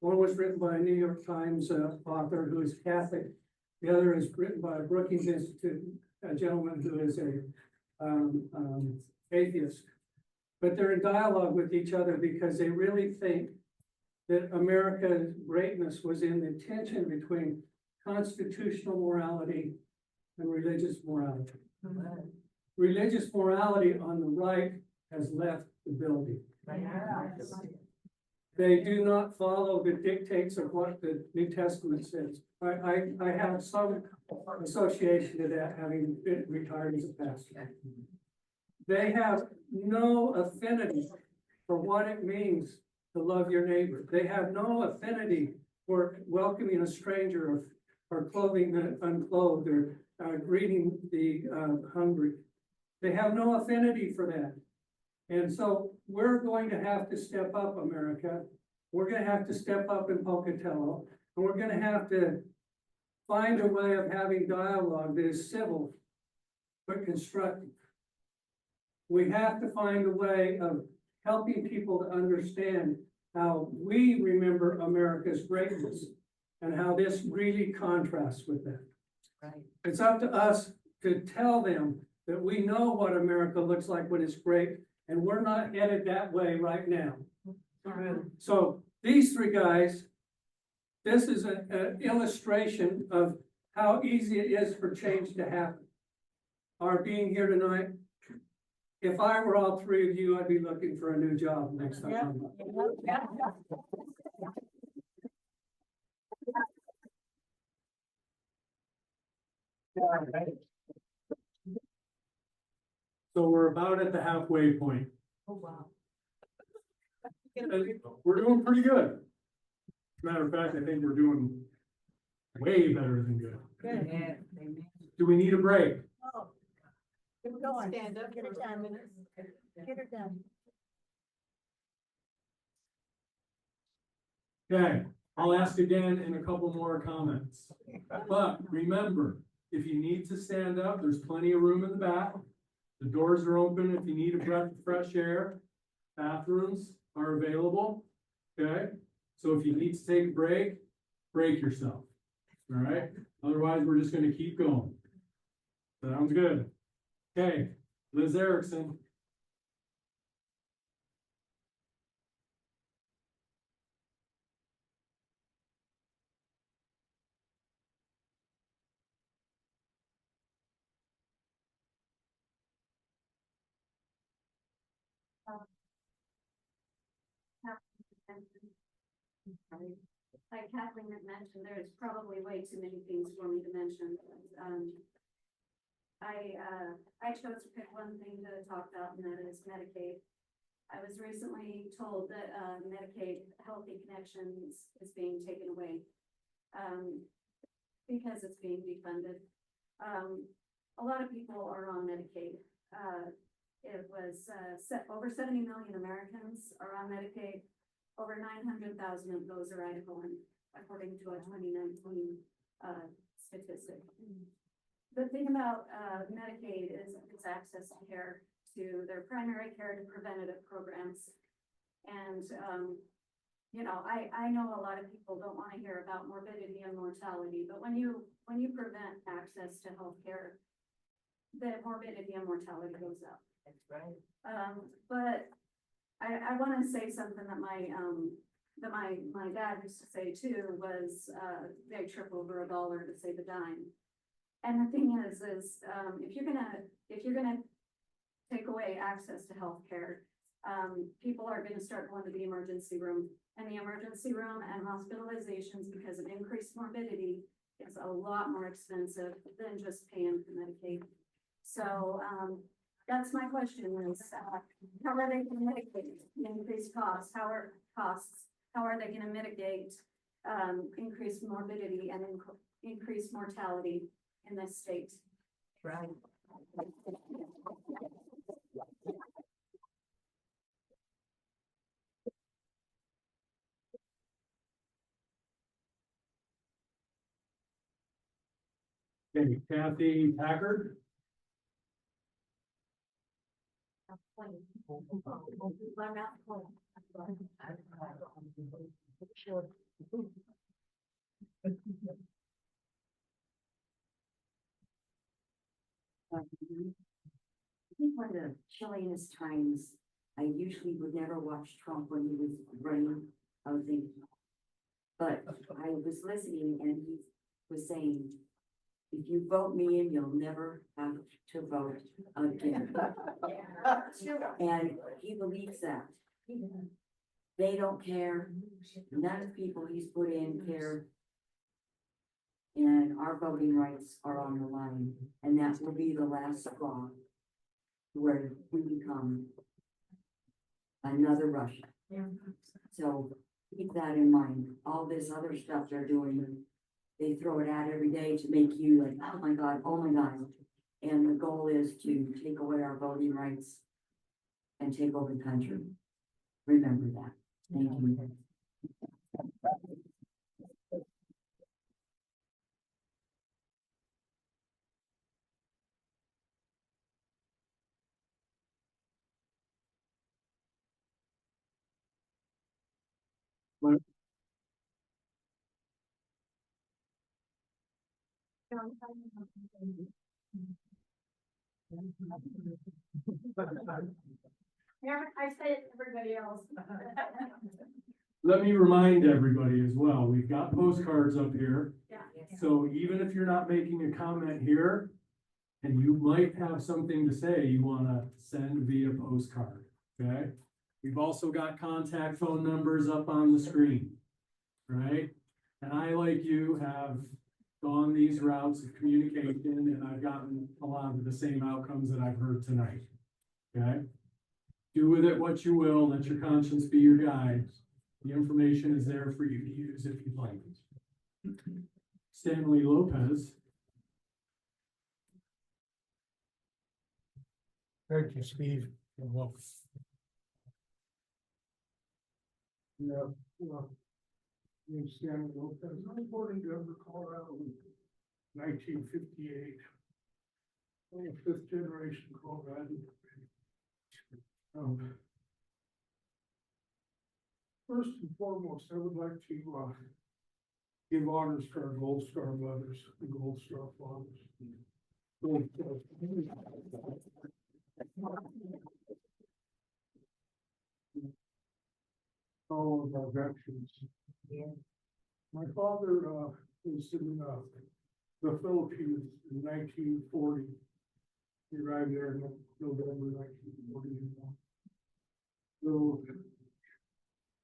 One was written by a New York Times author who is Catholic. The other is written by a Brookings Institute, a gentleman who is a atheist. But they're in dialogue with each other because they really think that America's greatness was in the tension between constitutional morality and religious morality. Religious morality on the right has left the building. They do not follow the dictates of what the New Testament says. I have some association to that, having been retired as a pastor. They have no affinity for what it means to love your neighbor. They have no affinity for welcoming a stranger or clothing the unclothed or greeting the hungry. They have no affinity for that. And so we're going to have to step up, America. We're going to have to step up in Pocatello, and we're going to have to find a way of having dialogue that is civil but constructive. We have to find a way of helping people to understand how we remember America's greatness and how this really contrasts with that. Right. It's up to us to tell them that we know what America looks like when it's great, and we're not headed that way right now. So these three guys, this is an illustration of how easy it is for change to happen. Our being here tonight, if I were all three of you, I'd be looking for a new job next time. So we're about at the halfway point. Oh, wow. We're doing pretty good. Matter of fact, I think we're doing way better than good. Do we need a break? Stand up, get her done. Get her done. Okay, I'll ask again in a couple more comments. But remember, if you need to stand up, there's plenty of room in the back. The doors are open if you need a breath of fresh air. Bathrooms are available, okay? So if you need to take a break, break yourself, all right? Otherwise, we're just gonna keep going. Sounds good. Okay, Liz Erickson. Like Kathleen had mentioned, there's probably way too many things for me to mention. I chose to pick one thing to talk about, and that is Medicaid. I was recently told that, Medicaid Healthy Connections is being taken away, because it's being defunded. A lot of people are on Medicaid. It was, over 70 million Americans are on Medicaid. Over 900,000 of those are Idahoan, according to a 2019 statistic. The thing about Medicaid is its access to care, to their primary care to preventative programs. And, you know, I know a lot of people don't want to hear about morbidity and mortality, but when you prevent access to healthcare, the morbidity and mortality goes up. That's right. But I want to say something that my dad used to say too, was, they trip over a dollar to save a dime. And the thing is if you're gonna take away access to healthcare, people are gonna start going to the emergency room, and the emergency room and hospitalizations, because of increased morbidity, is a lot more expensive than just paying for Medicaid. So, that's my question is, how are they gonna mitigate increased costs? How are they gonna mitigate, increased morbidity and increased mortality in this state? Right. Okay, Kathy Packard. I think one of the chilliest times, I usually would never watch Trump when he was running, I would think. But I was listening and he was saying, if you vote me in, you'll never have to vote again. And he believes that. They don't care. None of the people he's put in care. And our voting rights are on the line, and that will be the last straw where we become another Russia. So keep that in mind. All this other stuff they're doing, they throw it out every day to make you like, oh my God, oh my God. And the goal is to take away our voting rights and take over the country. Remember that. Thank you. Yeah, I say it to everybody else. Let me remind everybody as well, we've got postcards up here. Yeah. So even if you're not making a comment here, and you might have something to say you wanna send via postcard, okay? We've also got contact phone numbers up on the screen, right? And I, like you, have gone these routes of communication, and I've gotten a lot of the same outcomes that I've heard tonight, okay? Do with it what you will, let your conscience be your guide. The information is there for you to use if you'd like. Stanley Lopez. Thank you, Steve. Yeah, well, name's Stanley Lopez. I was born in Denver, Colorado in 1958. I'm a fifth generation Colorado. First and foremost, I would like to give honors to our Gold Star mothers, the Gold Star fathers. Gold Star. All of our veterans. My father was in the Philippines in 1940. He arrived there in November 1941. Little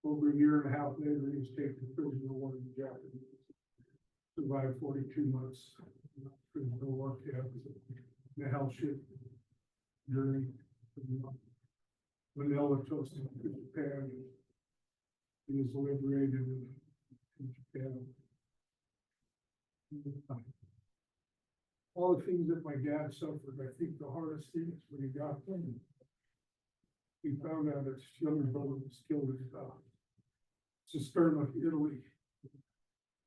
over a year and a half later, he was taken prisoner of war in the Japanese. Survived 42 months. Prisoner of war camp. The hell ship journey from Manila to Japan. He was liberated in Japan. All the things that my dad suffered, I think the hardest thing is when he got home. He found out his younger brother was killed in Cisterna, Italy.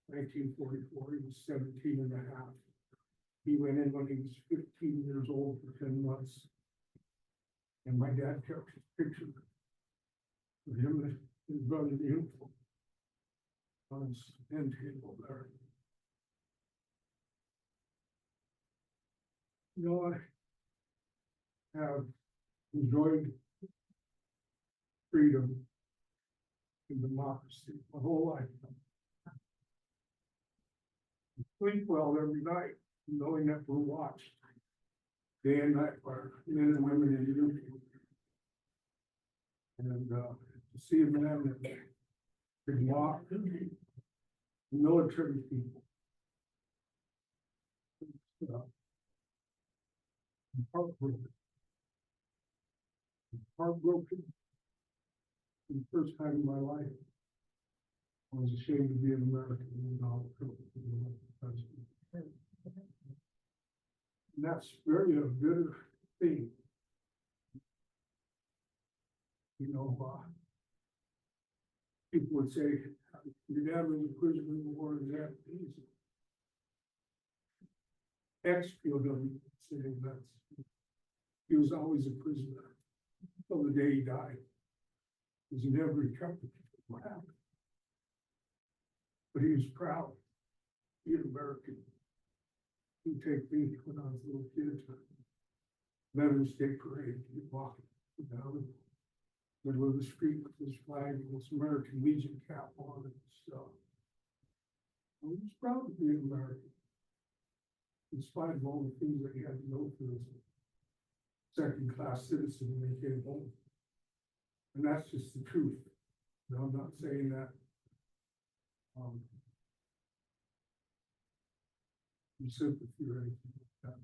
1944, he was 17 and a half. He went in when he was 15 years old for 10 months. And my dad kept his picture of him and his brother's uniform on his end table there. You know, I have enjoyed freedom and democracy my whole life. I sleep well every night, knowing that we're watched day and night by men and women in uniform. And to see a man that could walk, military people. Heartbroken. Heartbroken. For the first time in my life, I was ashamed to be an American. And that's very a bitter thing. You know, people would say, your dad was a prisoner in the war in the Japanese. Ex-POW saying that he was always a prisoner until the day he died. Because he never recovered what happened. But he was proud to be an American. He'd take me when I was a little kid to Veterans Day Parade, he'd walk down the middle of the street with his flag and his American Legion cap on and stuff. I was proud to be an American. In spite of all the things that he had to go through as a second-class citizen when he came home. And that's just the truth. No, I'm not saying that. Sympathy or anything like that.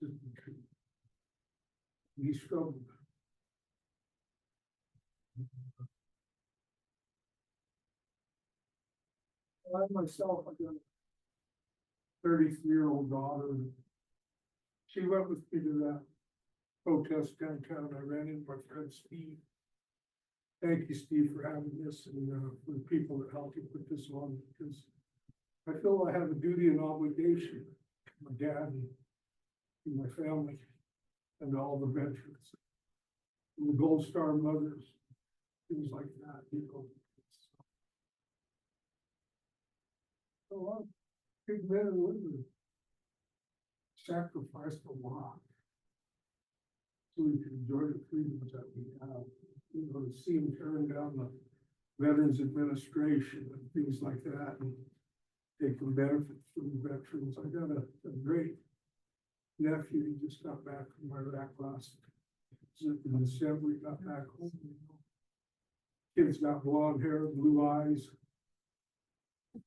Just the truth. He struggled. I myself, I got a 33-year-old daughter. She went with me to that protest downtown. I ran into my friend Steve. Thank you, Steve, for having this and for the people that helped you put this on, because I feel I have a duty and obligation to my dad and my family and all the veterans and the Gold Star mothers, things like that, you know. So a lot of big men and women sacrificed a lot so we can enjoy the freedoms that we have. You know, to see them tearing down the Veterans Administration and things like that, and taking benefits from the veterans. I got a great nephew. He just got back from Iraq last in December. He got back home. Kid's got blonde hair, blue eyes.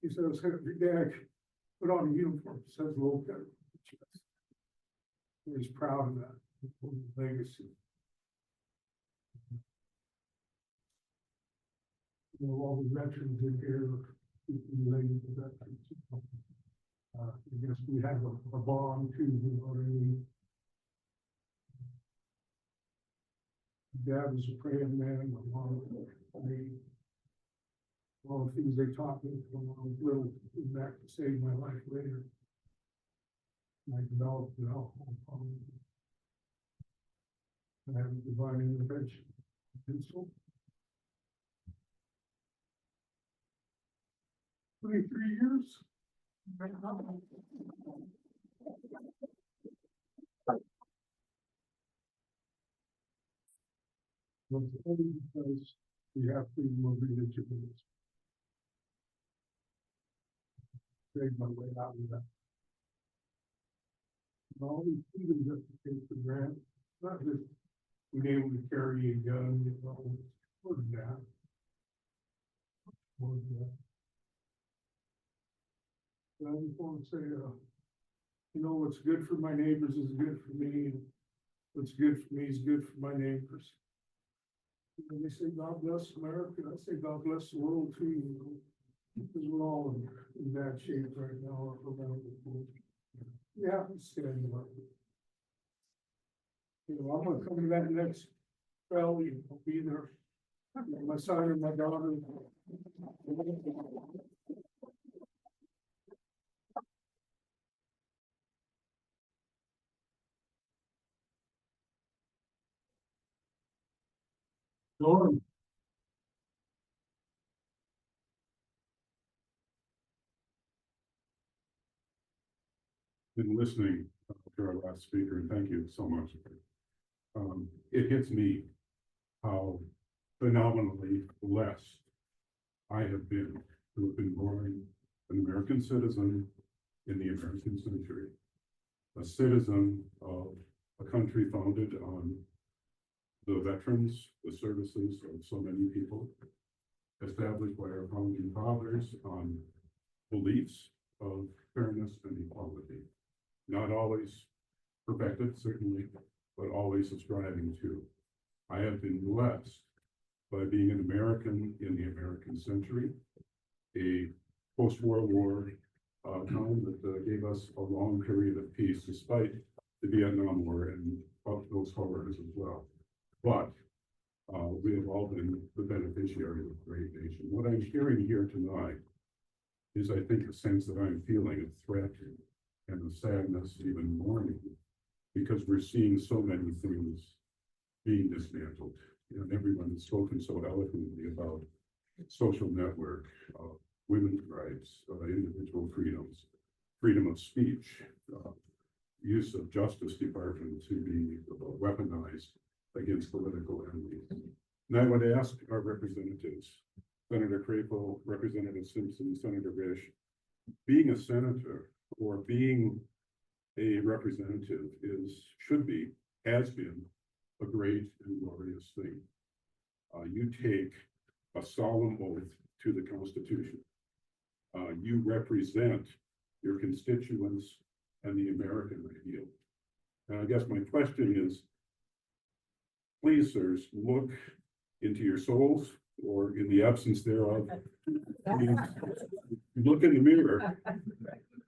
He says, "Hey, Dad, put on a uniform." It says "Local." He's proud of that legacy. you know, all the veterans in here, related to veterans. I guess we have a bond too, you know what I mean? Dad was a praying man, my mom, all the things they taught me when I was little, back to save my life later. I developed an alcohol problem. I have a divine intervention. Pencil. 23 years. But only because we have freedom of religion. Saved my way out of that. And all these freedoms that we take for granted, not just being able to carry a gun, you know, more than that. More than that. But I just want to say, you know, what's good for my neighbors is good for me, and what's good for me is good for my neighbors. When they say God bless America, I say God bless the world too, you know, because we're all in bad shape right now around the world. Yeah, I'm standing up. You know, I'm gonna come to that next rally and I'll be there. My son and my daughter. Norm. Been listening to our last speaker, and thank you so much. It hits me how phenomenally blessed I have been to have been born an American citizen in the American century, a citizen of a country founded on the veterans, the services of so many people, established by our founding fathers on beliefs of fairness and equality. Not always perfected, certainly, but always striving to. I have been blessed by being an American in the American century, a post-World War time that gave us a long period of peace, despite the Vietnam War and those horrors as well. But we have all been the beneficiaries of a great nation. What I'm hearing here tonight is, I think, a sense that I'm feeling a threat and a sadness, even mourning, because we're seeing so many things being dismantled. And everyone has spoken so eloquently about social network, women's rights, individual freedoms, freedom of speech, use of Justice Department to be weaponized against political enemies. And I would ask our representatives, Senator Crapo, Representative Simpson, Senator Risch, being a senator or being a representative should be, has been a great and glorious thing. You take a solemn oath to the Constitution. You represent your constituents and the American ideal. And I guess my question is, please, sirs, look into your souls, or in the absence thereof, look in the mirror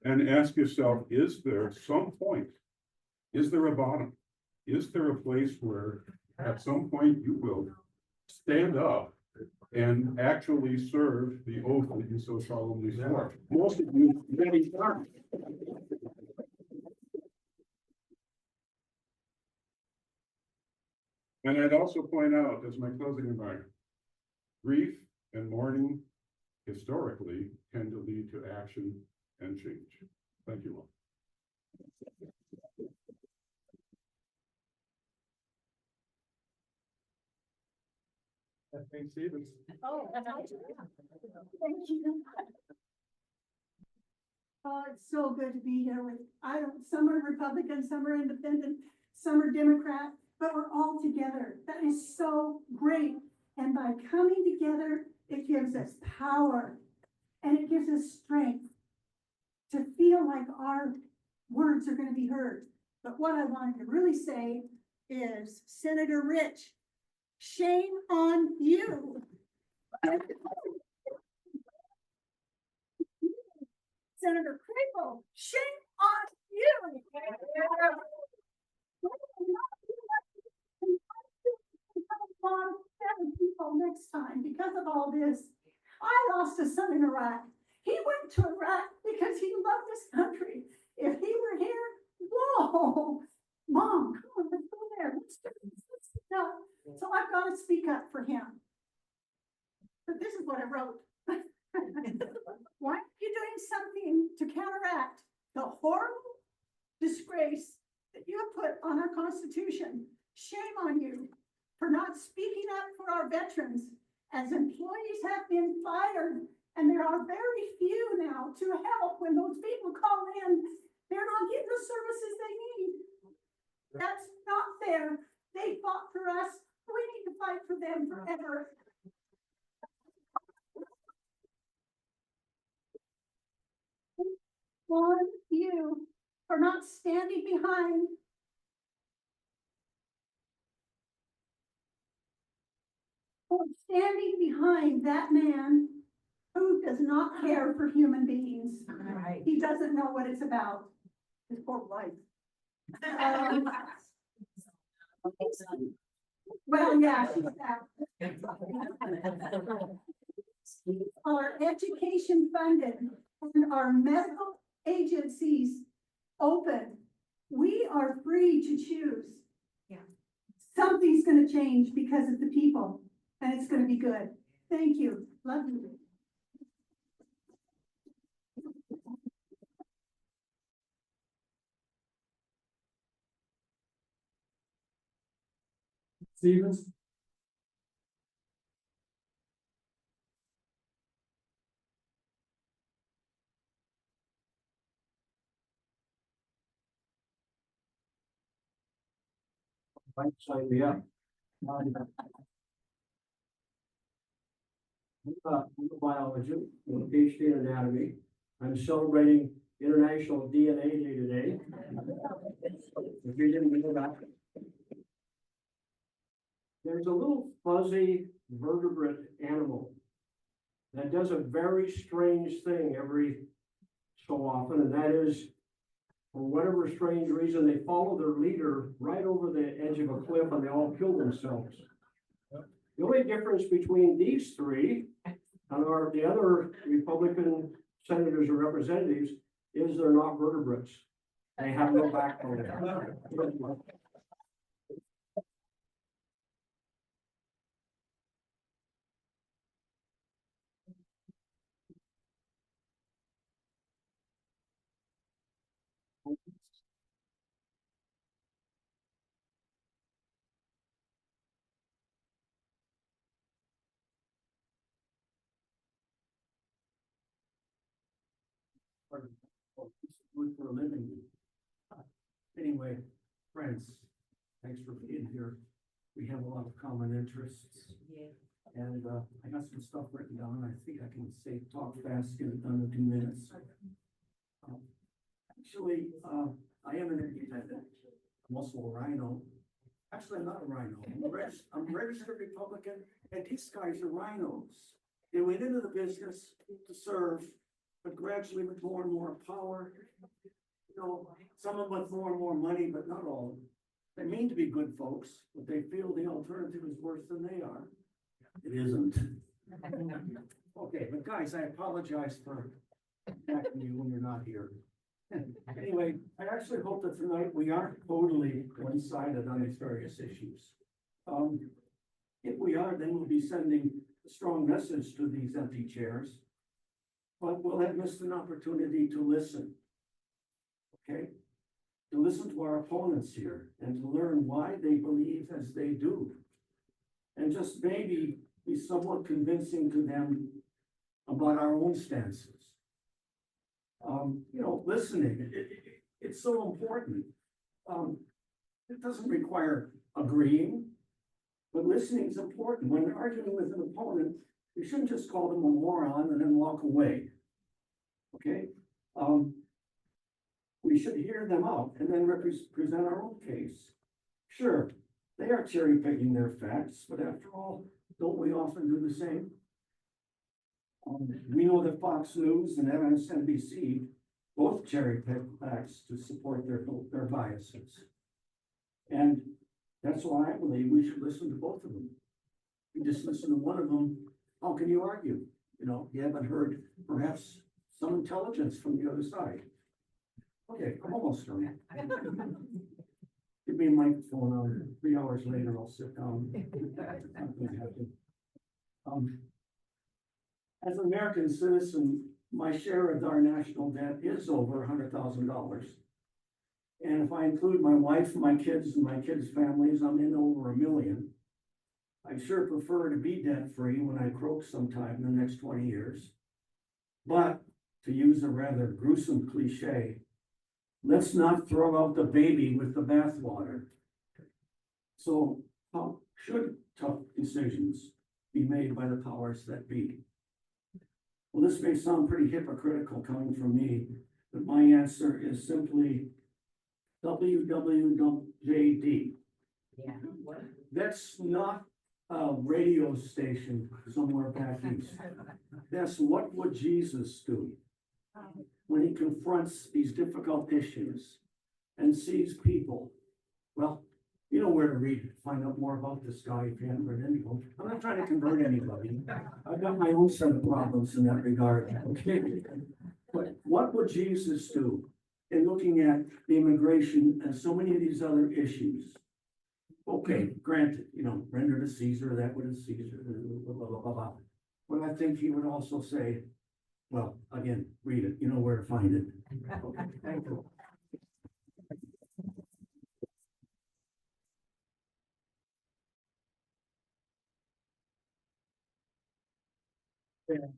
and ask yourself, is there some point, is there a bottom? Is there a place where at some point you will stand up and actually serve the oath that you so solemnly swore? Most of you many times. And I'd also point out, as my closing remark, grief and mourning historically tend to lead to action and change. Thank you all. Thanks, Stevens. Oh, Thank you. Oh, it's so good to be here with, some are Republican, some are independent, some are Democrat, but we're all together. That is so great. And by coming together, it gives us power and it gives us strength to feel like our words are going to be heard. But what I wanted to really say is, Senator Risch, shame on you. Senator Crapo, shame on you. People next time because of all this. I lost a son in Iraq. He went to Iraq because he loved this country. If he were here, whoa, Mom, come on, let's go there. Let's do this. Let's sit down. So I've got to speak up for him. But this is what I wrote. Why aren't you doing something to counteract the horrible disgrace that you have put on our Constitution? Shame on you for not speaking up for our veterans, as employees have been fired, and there are very few now to help when those people call in. They're not getting the services they need. That's not fair. They fought for us. We need to fight for them forever. On you for not standing behind that man who does not care for human beings. Right. He doesn't know what it's about. His poor wife. Well, yeah, she's that. Our education funded and our medical agencies open. We are free to choose. Yeah. Something's gonna change because of the people, and it's gonna be good. Thank you. Love you. Stevens? Sign me up. I'm a biologist, with a PhD in anatomy. I'm celebrating International DNA Day today. If you didn't know that. There's a little fuzzy vertebrate animal that does a very strange thing every so often, and that is, for whatever strange reason, they follow their leader right over the edge of a cliff and they all kill themselves. The only difference between these three and the other Republican senators or representatives is they're not vertebrates. They have no backbone. Good for a living. Anyway, friends, thanks for being here. We have a lot of common interests. Yeah. And I got some stuff written down. I think I can say talk fast, get it done in 2 minutes. Actually, I am an independent. I'm also a rhino. Actually, I'm not a rhino. I'm a registered Republican, and these guys are rhinos. They went into the business to serve, but gradually with more and more power, you know, some of them with more and more money, but not all of them. They mean to be good folks, but they feel the alternative is worse than they are. It isn't. Okay, but guys, I apologize for attacking you when you're not here. Anyway, I actually hope that tonight we aren't totally one-sided on these various issues. If we are, then we'll be sending a strong message to these empty chairs. But we'll have missed an opportunity to listen. Okay? To listen to our opponents here and to learn why they believe as they do. And just maybe be somewhat convincing to them about our own stances. You know, listening, it's so important. It doesn't require agreeing, but listening is important. When you're arguing with an opponent, you shouldn't just call them a moron and then walk away. Okay? We should hear them out and then present our own case. Sure, they are cherry picking their facts, but after all, don't we often do the same? We know that Fox News and MSNBC both cherry pick facts to support their biases. And that's why I believe we should listen to both of them. You just listen to one of them, how can you argue? You know, you haven't heard perhaps some intelligence from the other side. Okay, I'm almost done. Give me a microphone, 3 hours later, I'll sit down. As an American citizen, my share of our national debt is over $100,000. And if I include my wife, my kids, and my kids' families, I'm in over $1 million. I'd sure prefer to be debt-free when I croak sometime in the next 20 years. But, to use a rather gruesome cliche, let's not throw out the baby with the bathwater. So, how should tough decisions be made by the powers that be? Well, this may sound pretty hypocritical coming from me, but my answer is simply WWJD. Yeah. That's not a radio station somewhere back east. That's what would Jesus do when he confronts these difficult issues and sees people. Well, you know where to read, find out more about this guy if you haven't read any book. I'm not trying to convert anybody. I've got my own set of problems in that regard. Okay. But what would Jesus do in looking at the immigration and so many of these other issues? Okay, granted, you know, render to Caesar that what is Caesar, blah, blah, blah, blah, blah. But I think he would also say, well, again, read it, you know where to find it. Okay, thank you.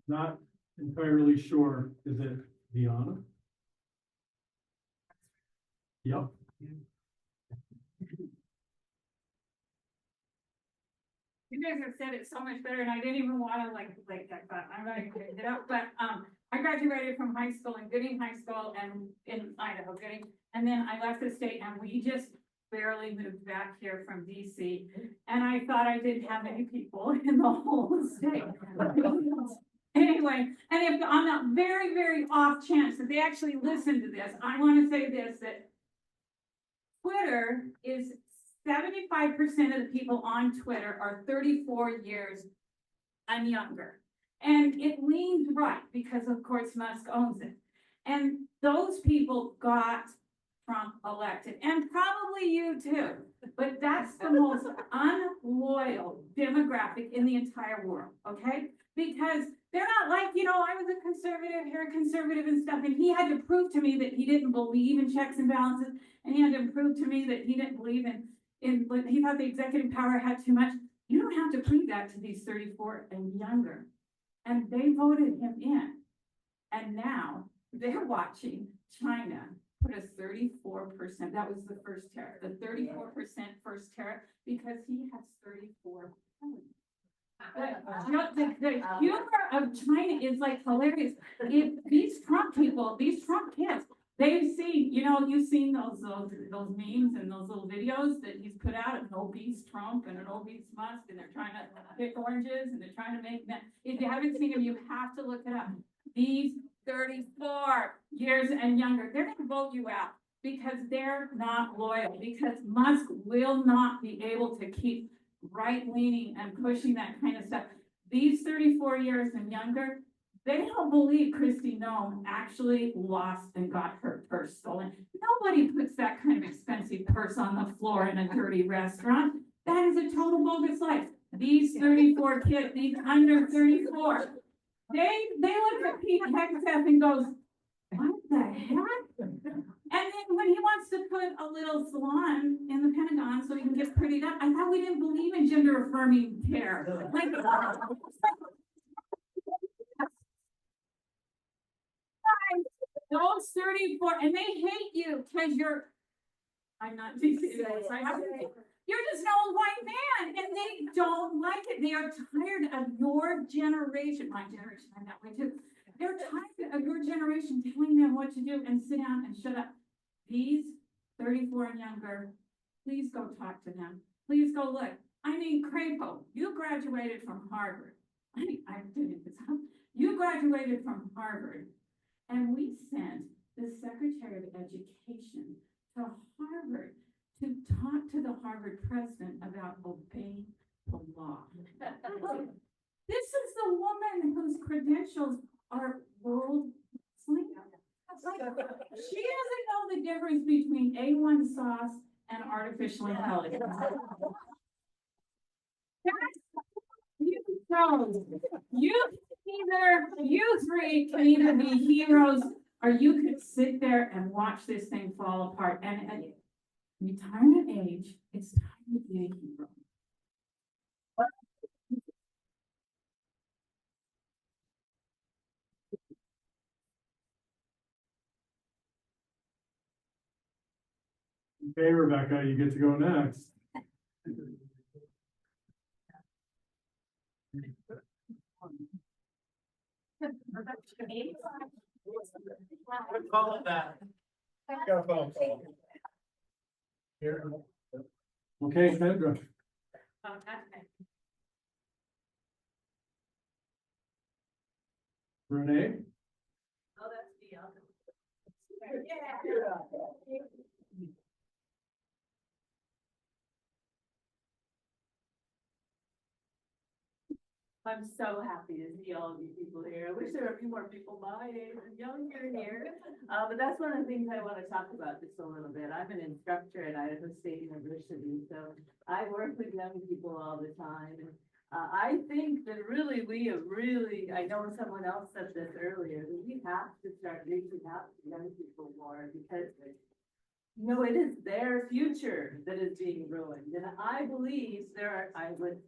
Not entirely sure, is it Deanna? Yep. You guys have said it so much better, and I didn't even wanna that, but I'm gonna get it up, but, I graduated from high school in Gooding High School and in Idaho, Gooding, and then I left the state and we just barely moved back here from DC, and I thought I didn't have any people in the whole state. Anyway, and if on that very, very off chance that they actually listen to this, I wanna say this, that Twitter is 75% of the people on Twitter are 34 years and younger. And it leans right because of course Musk owns it. And those people got Trump elected, and probably you too. But that's the most unloyal demographic in the entire world, okay? Because they're not like, you know, I was a conservative, you're a conservative and stuff, and he had to prove to me that he didn't believe in checks and balances, and he had to prove to me that he didn't believe he thought the executive power had too much. You don't have to prove that to these 34 and younger. And they voted him in. And now they're watching China put a 34%, that was the first tariff, the 34% first tariff, because he has 34 the humor of China is like hilarious. If these Trump people, these Trump kids, they've seen, you know, you've seen those memes and those little videos that he's put out of an obese Trump and an obese Musk, and they're trying to pick oranges and they're trying to make that. If you haven't seen them, you have to look it up. These 34 years and younger, they're gonna vote you out because they're not loyal, because Musk will not be able to keep right-leaning and pushing that kind of stuff. These 34 years and younger, they don't believe Kristi Noem actually lost and got her purse stolen. Nobody puts that kind of expensive purse on the floor in a dirty restaurant. That is a total bogus life. These 34 kids, these under 34, they look at Pete Hegseth and goes, what the heck? And then when he wants to put a little salon in the Pentagon so he can get prettied up, I thought we didn't believe in gender affirming care. Like, those 34, and they hate you because I'm not teasing you, you're just an old white man, and they don't like it. They are tired of your generation, my generation, I'm that way too. They're tired of your generation telling them what to do and sit down and shut up. These 34 and younger, please go talk to them. Please go look. I mean, Crapo, you graduated from Harvard. I'm doing this. You graduated from Harvard, and we sent the Secretary of Education to Harvard to talk to the Harvard president about obeying the law. This is the woman whose credentials are world sleep. She doesn't know the difference between A1 sauce and artificial intelligence. You three can either be heroes or you could sit there and watch this thing fall apart. And at retirement age, it's time to be a hero. Okay, Rebecca, you get to go next. Call it that. Got a phone call. Here. Okay, Sandra. Renee? Oh, that's the other. I'm so happy to see all of you people here. I wish there were a few more people my age and younger here. But that's one of the things I want to talk about just a little bit. I'm an instructor at Idaho State University, so I work with young people all the time. And I think that really I know someone else said this earlier, that we have to start reaching out to young people more because it is their future that is being ruined. And I believe I would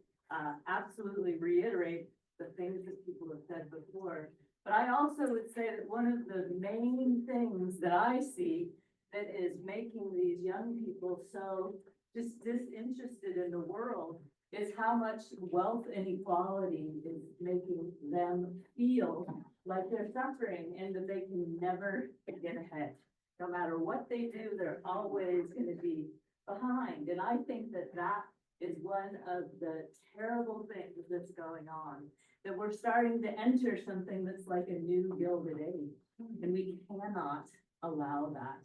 absolutely reiterate the things that people have said before. But I also would say that one of the main things that I see that is making these young people so just disinterested in the world is how much wealth inequality is making them feel like they're suffering and that they can never get ahead. No matter what they do, they're always going to be behind. And I think that is one of the terrible things that's going on, that we're starting to enter something that's like a new Gilded Age, and we cannot allow that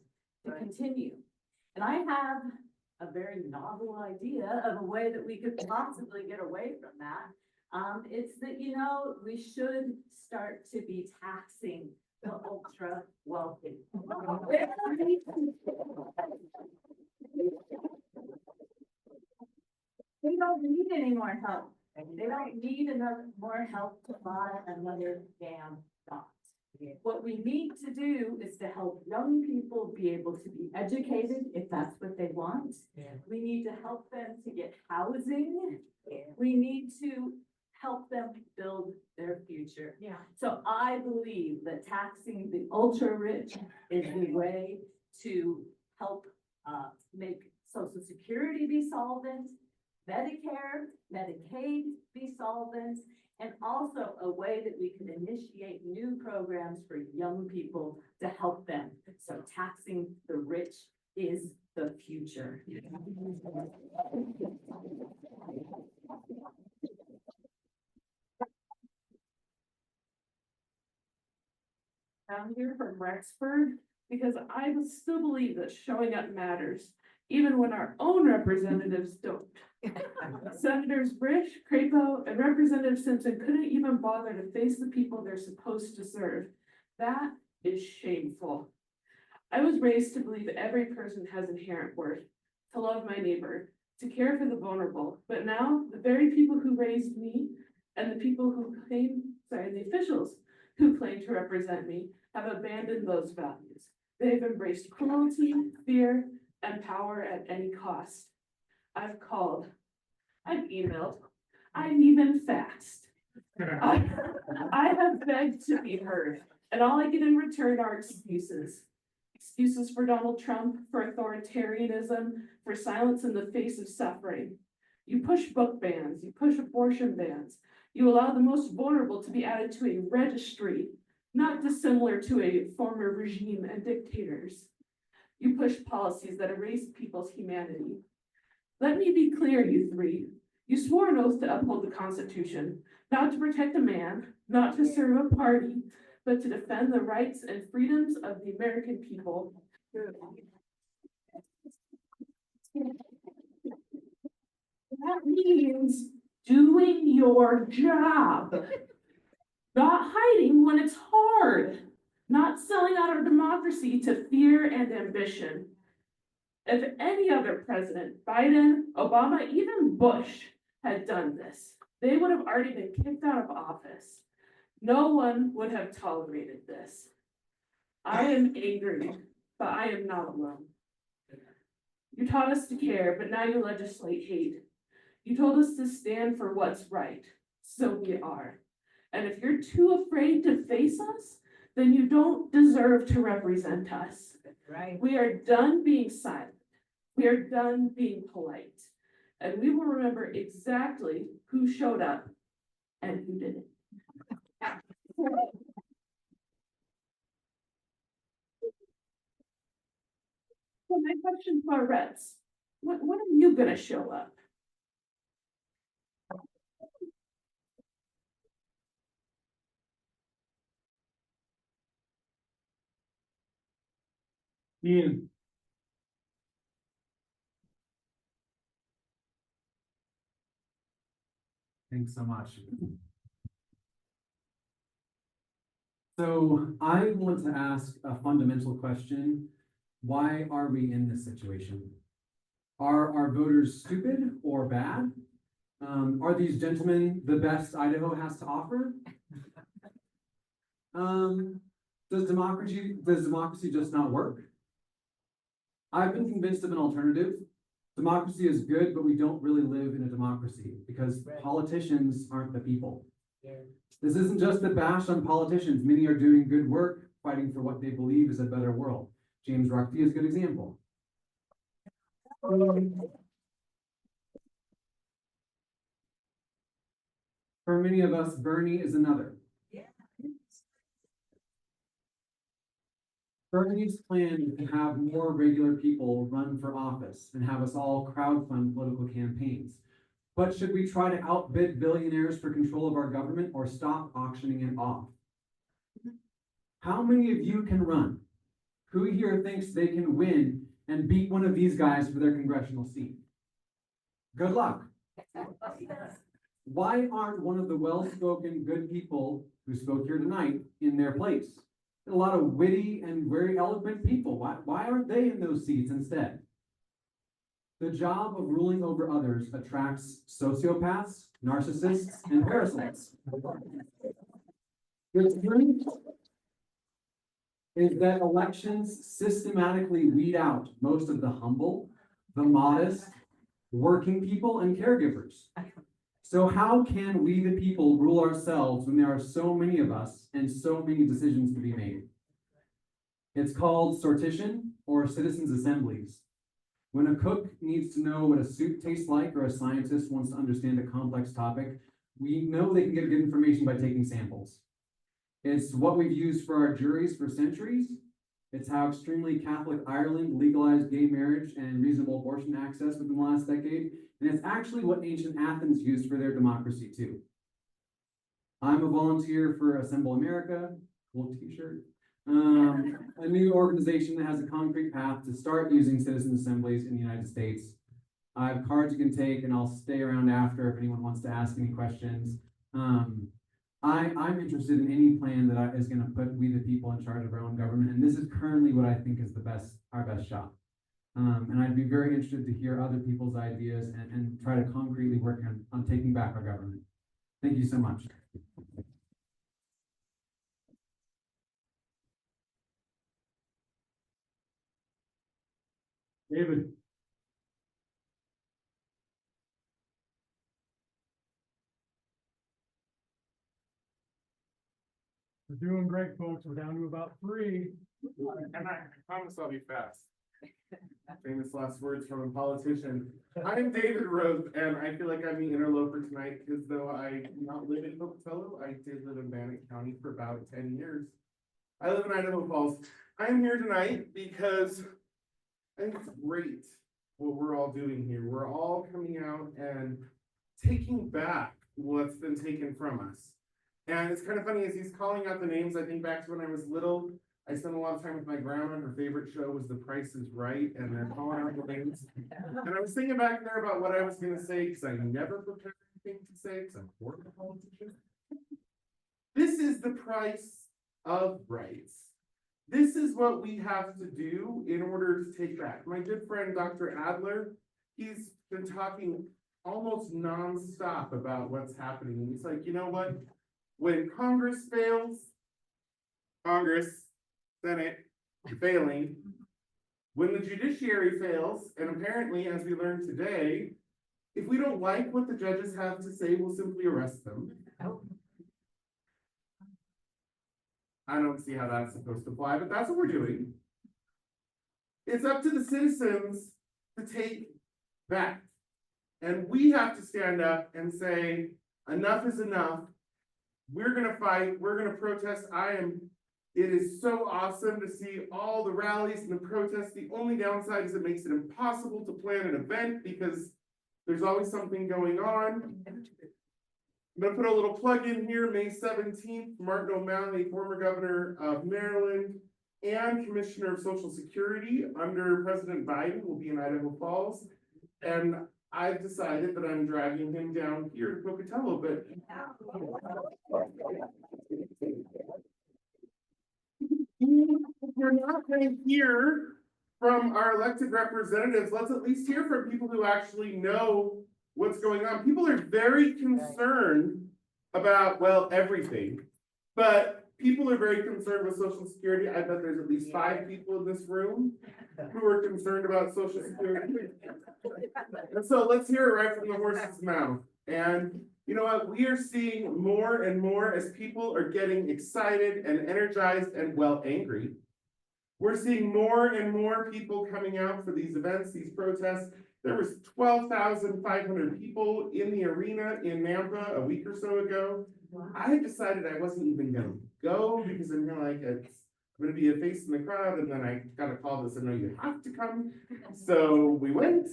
to continue. And I have a very novel idea of a way that we could possibly get away from that. It's that, we should start to be taxing the ultra wealthy. They don't need any more help. They don't need more help to buy another damn dot. What we need to do is to help young people be able to be educated if that's what they want. We need to help them to get housing. We need to help them build their future. So I believe that taxing the ultra rich is the way to help make Social Security be solvent, Medicare, Medicaid be solvent, and also a way that we can initiate new programs for young people to help them. So taxing the rich is the future. I'm here from Rexford because I still believe that showing up matters, even when our own representatives don't. Senators Risch, Crapo, and Representative Simpson couldn't even bother to face the people they're supposed to serve. That is shameful. I was raised to believe every person has inherent worth, to love my neighbor, to care for the vulnerable. But now, the very people who raised me and the the officials who claim to represent me have abandoned those values. They've embraced cruelty, fear, and power at any cost. I've called, I've emailed, I've even faxed. I have begged to be heard, and all I get in return are excuses. Excuses for Donald Trump, for authoritarianism, for silence in the face of suffering. You push book bans, you push abortion bans, you allow the most vulnerable to be added to a registry, not dissimilar to a former regime and dictators. You push policies that erase people's humanity. Let me be clear, you three. You swore an oath to uphold the Constitution, not to protect a man, not to serve a party, but to defend the rights and freedoms of the American people. That means doing your job, not hiding when it's hard, not selling out our democracy to fear and ambition. If any other president, Biden, Obama, even Bush, had done this, they would have already been kicked out of office. No one would have tolerated this. I am angry, but I am not alone. You taught us to care, but now you legislate hate. You told us to stand for what's right, so we are. And if you're too afraid to face us, then you don't deserve to represent us. Right. We are done being silent. We are done being polite. And we will remember exactly who showed up and who didn't. So my question for our Reds, when are you gonna show up? Ian, Thanks so much. So I want to ask a fundamental question. Why are we in this situation? Are our voters stupid or bad? Are these gentlemen the best Idaho has to offer? Does democracy just not work? I've been convinced of an alternative. Democracy is good, but we don't really live in a democracy because politicians aren't the people. This isn't just a bash on politicians. Many are doing good work, fighting for what they believe is a better world. James Ruckby is a good example. For many of us, Bernie is another. Bernie's plan is to have more regular people run for office and have us all crowdfund political campaigns. But should we try to outbid billionaires for control of our government or stop auctioning it off? How many of you can run? Who here thinks they can win and beat one of these guys for their congressional seat? Good luck. Why aren't one of the well-spoken, good people who spoke here tonight in their place? A lot of witty and very eloquent people. Why aren't they in those seats instead? The job of ruling over others attracts sociopaths, narcissists, and parasites. The truth is that elections systematically weed out most of the humble, the modest, working people, and caregivers. So how can we, the people, rule ourselves when there are so many of us and so many decisions to be made? It's called sortition or citizens' assemblies. When a cook needs to know what a soup tastes like or a scientist wants to understand a complex topic, we know they can get good information by taking samples. It's what we've used for our juries for centuries. It's how extremely Catholic Ireland legalized gay marriage and reasonable abortion access within the last decade. And it's actually what ancient Athens used for their democracy too. I'm a volunteer for Assemble America, cool t-shirt. A new organization that has a concrete path to start using citizen assemblies in the United States. I have cards you can take and I'll stay around after if anyone wants to ask any questions. I'm interested in any plan that is gonna put we the people in charge of our own government. And this is currently what I think is our best shot. And I'd be very interested to hear other people's ideas and try to concretely work on taking back our government. Thank you so much. David. We're doing great, folks. We're down to about 3. And I promise I'll be fast. Famous last words from a politician. I'm David Rose, and I feel like I'm the interloper tonight because though I do not live in Pocatello, I did live in Bannock County for about 10 years. I live in Idaho Falls. I'm here tonight because I think it's great what we're all doing here. We're all coming out and taking back what's been taken from us. And it's kind of funny as he's calling out the names, I think back to when I was little, I spent a lot of time with my grandma. Her favorite show was The Price is Right, and they're calling out the names. And I was thinking back there about what I was gonna say, because I never prepared anything to say, because I'm a horrible politician. This is the price of rights. This is what we have to do in order to take back. My good friend, Dr. Adler, he's been talking almost nonstop about what's happening. And he's like, you know what? When Congress fails, Congress, Senate failing, when the judiciary fails, and apparently, as we learned today, if we don't like what the judges have to say, we'll simply arrest them. I don't see how that's supposed to fly, but that's what we're doing. It's up to the citizens to take back. And we have to stand up and say, enough is enough. We're gonna fight, we're gonna protest. It is so awesome to see all the rallies and the protests. The only downside is it makes it impossible to plan an event because there's always something going on. I'm gonna put a little plug in here, May 17th, Martin O'Malley, former governor of Maryland and commissioner of Social Security under President Biden, will be in Idaho Falls. And I've decided that I'm dragging him down here to Pocatello, but we're not going to hear from our elected representatives. Let's at least hear from people who actually know what's going on. People are very concerned about, well, everything, but people are very concerned with Social Security. I bet there's at least 5 people in this room who are concerned about Social Security. And so let's hear it right from the horse's mouth. And you know what? We are seeing more and more as people are getting excited and energized and, well, angry. We're seeing more and more people coming out for these events, these protests. There was 12,500 people in the arena in Nampa a week or so ago. I had decided I wasn't even gonna go because I'm like, I'm gonna be a face in the crowd, and then I got a call that said, no, you have to come. So we went,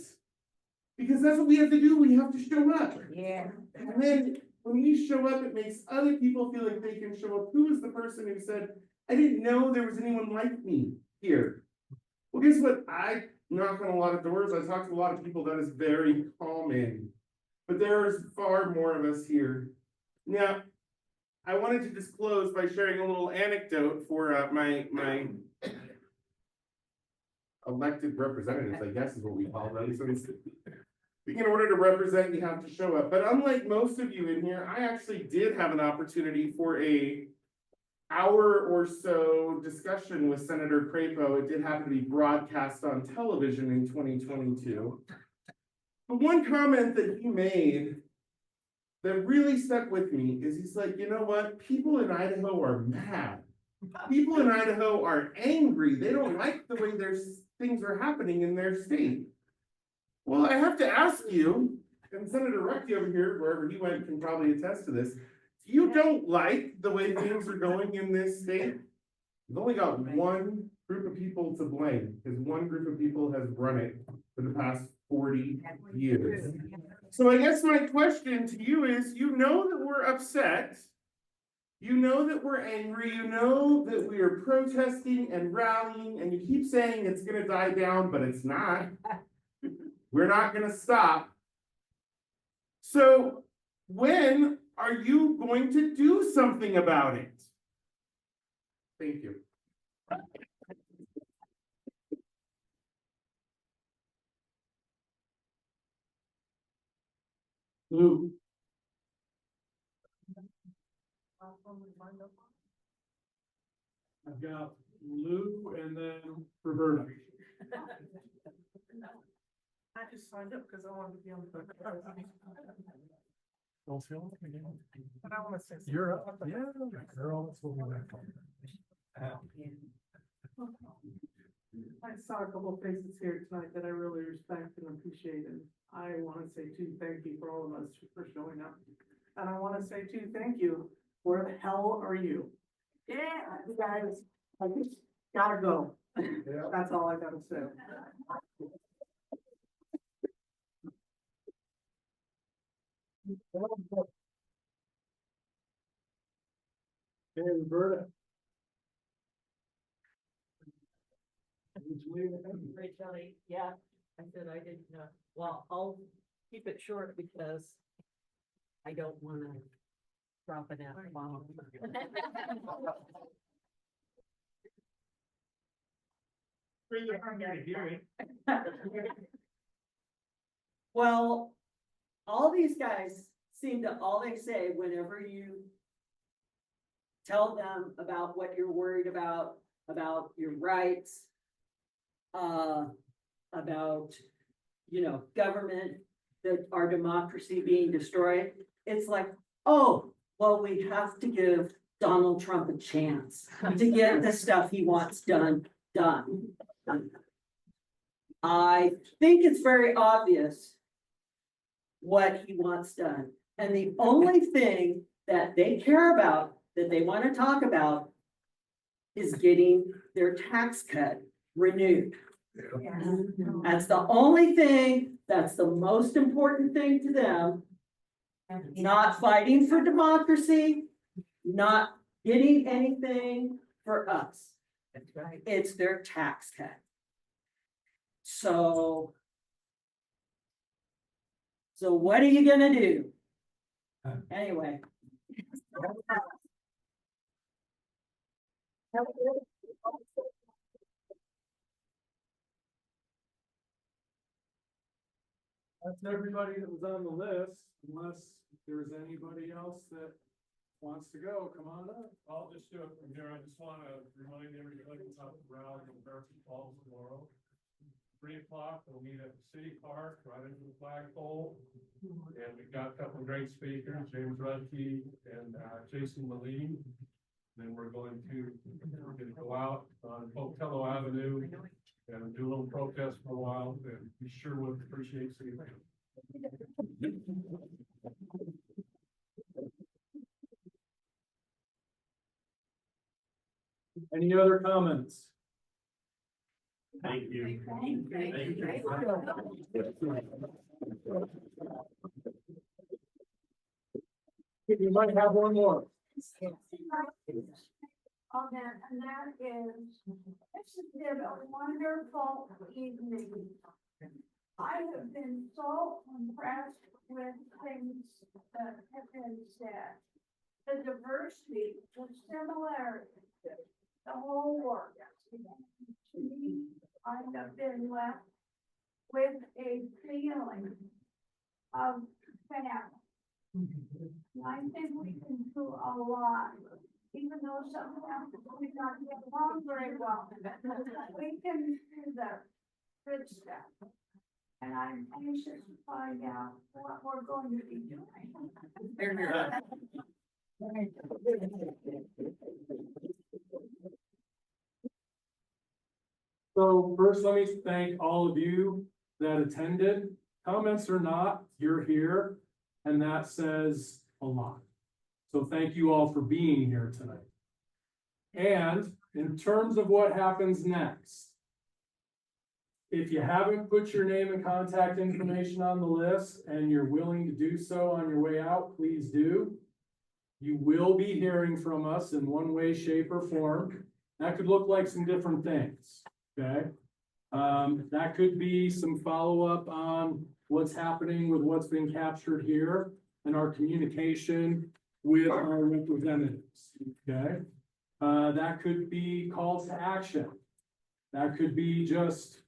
because that's what we have to do, we have to show up. Yeah. And then when we show up, it makes other people feel like they can show up. Who was the person who said, I didn't know there was anyone like me here? Well, guess what? I knock on a lot of doors. I talk to a lot of people. That is very calming. But there is far more of us here. Now, I wanted to disclose by sharing a little anecdote for my elected representatives, I guess is what we call them. So in order to represent, you have to show up. But unlike most of you in here, I actually did have an opportunity for a hour or so discussion with Senator Crapo. It did happen to be broadcast on television in 2022. But one comment that he made that really stuck with me is he's like, you know what? People in Idaho are mad. People in Idaho are angry. They don't like the way things are happening in their state. Well, I have to ask you, and Senator Rucky over here, wherever he went, can probably attest to this. You don't like the way things are going in this state? You've only got one group of people to blame, because one group of people has run it for the past 40 years. So I guess my question to you is, you know that we're upset, you know that we're angry, you know that we are protesting and rallying, and you keep saying it's gonna die down, but it's not. We're not gonna stop. So when are you going to do something about it? Thank you. Lou. I've got Lou and then Roberta. I just signed up because I wanted to be on the. Don't feel like again. But I want to say. You're up, yeah, girl, that's what we went for. I saw a couple of faces here tonight that I really respect and appreciate, and I want to say too, thank you for all of us for showing up. And I want to say too, thank you. Where the hell are you? Yeah, you guys, I just gotta go. That's all I gotta say. Hey, Roberta. Ray Kelly, yeah, I said I didn't know. Well, I'll keep it short because I don't wanna drop an F-bomb. Well, all these guys seem to, all they say whenever you tell them about what you're worried about your rights, about, government, that our democracy being destroyed, it's like, oh, well, we have to give Donald Trump a chance to get the stuff he wants done. I think it's very obvious what he wants done. And the only thing that they care about, that they want to talk about, is getting their tax cut renewed. That's the only thing, that's the most important thing to them. Not fighting for democracy, not getting anything for us. That's right. It's their tax cut. So what are you gonna do? Anyway. That's everybody that was on the list, unless there's anybody else that wants to go, come on up. I'll just do it from here. I just want to remind everybody about the round in American Falls tomorrow. 3 o'clock, we'll meet at the city park, right into the flagpole. And we've got a couple of great speakers, James Rudke and Jason Moline. Then we're going to go out on Pocatello Avenue and do a little protest for a while, and we sure would appreciate seeing you. Any other comments? Thank you. You might have one more. On that, and that is, this has been a wonderful evening. I have been so impressed with things that have been said. The diversity, the similarity, the whole work. To me, I have been left with a feeling of family. I think we can do a lot. Even though sometimes we not get along very well, we can do the good stuff. And I'm anxious to find out what we're going to be doing. So first, let me thank all of you that attended. Comments or not, you're here, and that says a lot. So thank you all for being here tonight. And in terms of what happens next, if you haven't put your name and contact information on the list and you're willing to do so on your way out, please do. You will be hearing from us in one way, shape, or form. That could look like some different things, okay? That could be some follow-up on what's happening with what's been captured here and our communication with our representatives, okay? That could be calls to action. That could be just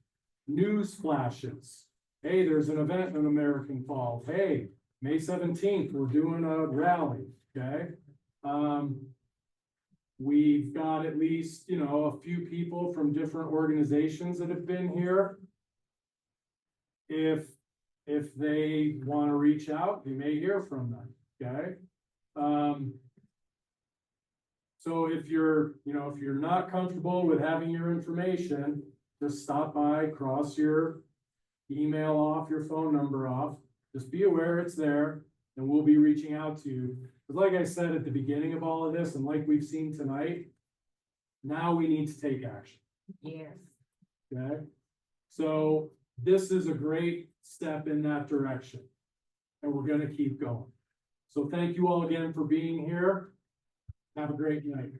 news flashes. Hey, there's an event in American Falls. Hey, May 17th, we're doing a rally, okay? We've got at least, a few people from different organizations that have been here. If they want to reach out, you may hear from them, okay? So if you're not comfortable with having your information, just stop by, cross your email off, your phone number off. Just be aware it's there, and we'll be reaching out to you. But like I said at the beginning of all of this, and like we've seen tonight, now we need to take action. Yes. Okay? So this is a great step in that direction, and we're going to keep going. So thank you all again for being here. Have a great night.